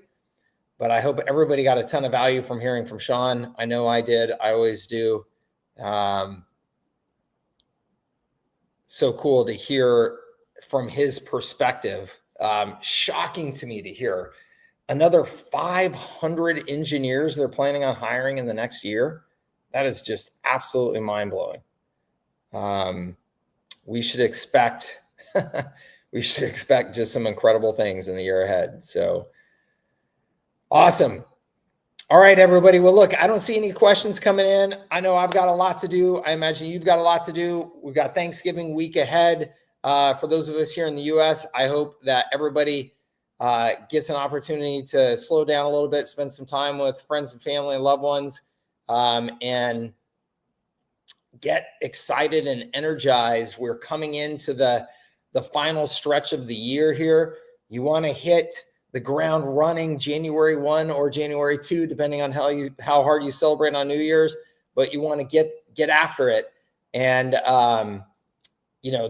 But I hope everybody got a ton of value from hearing from Shaun. I know I did. I always do. So cool to hear from his perspective. Shocking to me to hear another 500 engineers they're planning on hiring in the next year. That is just absolutely mind-blowing. We should expect just some incredible things in the year ahead. So awesome. All right, everybody. Well, look, I don't see any questions coming in. I know I've got a lot to do. I imagine you've got a lot to do. We've got Thanksgiving week ahead. For those of us here in the US, I hope that everybody gets an opportunity to slow down a little bit, spend some time with friends and family and loved ones, and get excited and energized. We're coming into the final stretch of the year here. You want to hit the ground running January 1 or January 2, depending on how hard you celebrate on New Year's, but you want to get after it. And,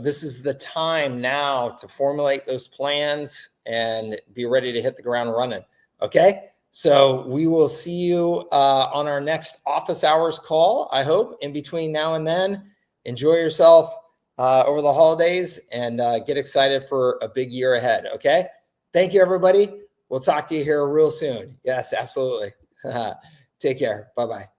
this is the time now to formulate those plans and be ready to hit the ground running. Okay. So we will see you on our next office hours call. I hope in between now and then, enjoy yourself over the holidays and get excited for a big year ahead. Okay. Thank you, everybody. We'll talk to you here real soon. Yes, absolutely. Take care. Bye-bye.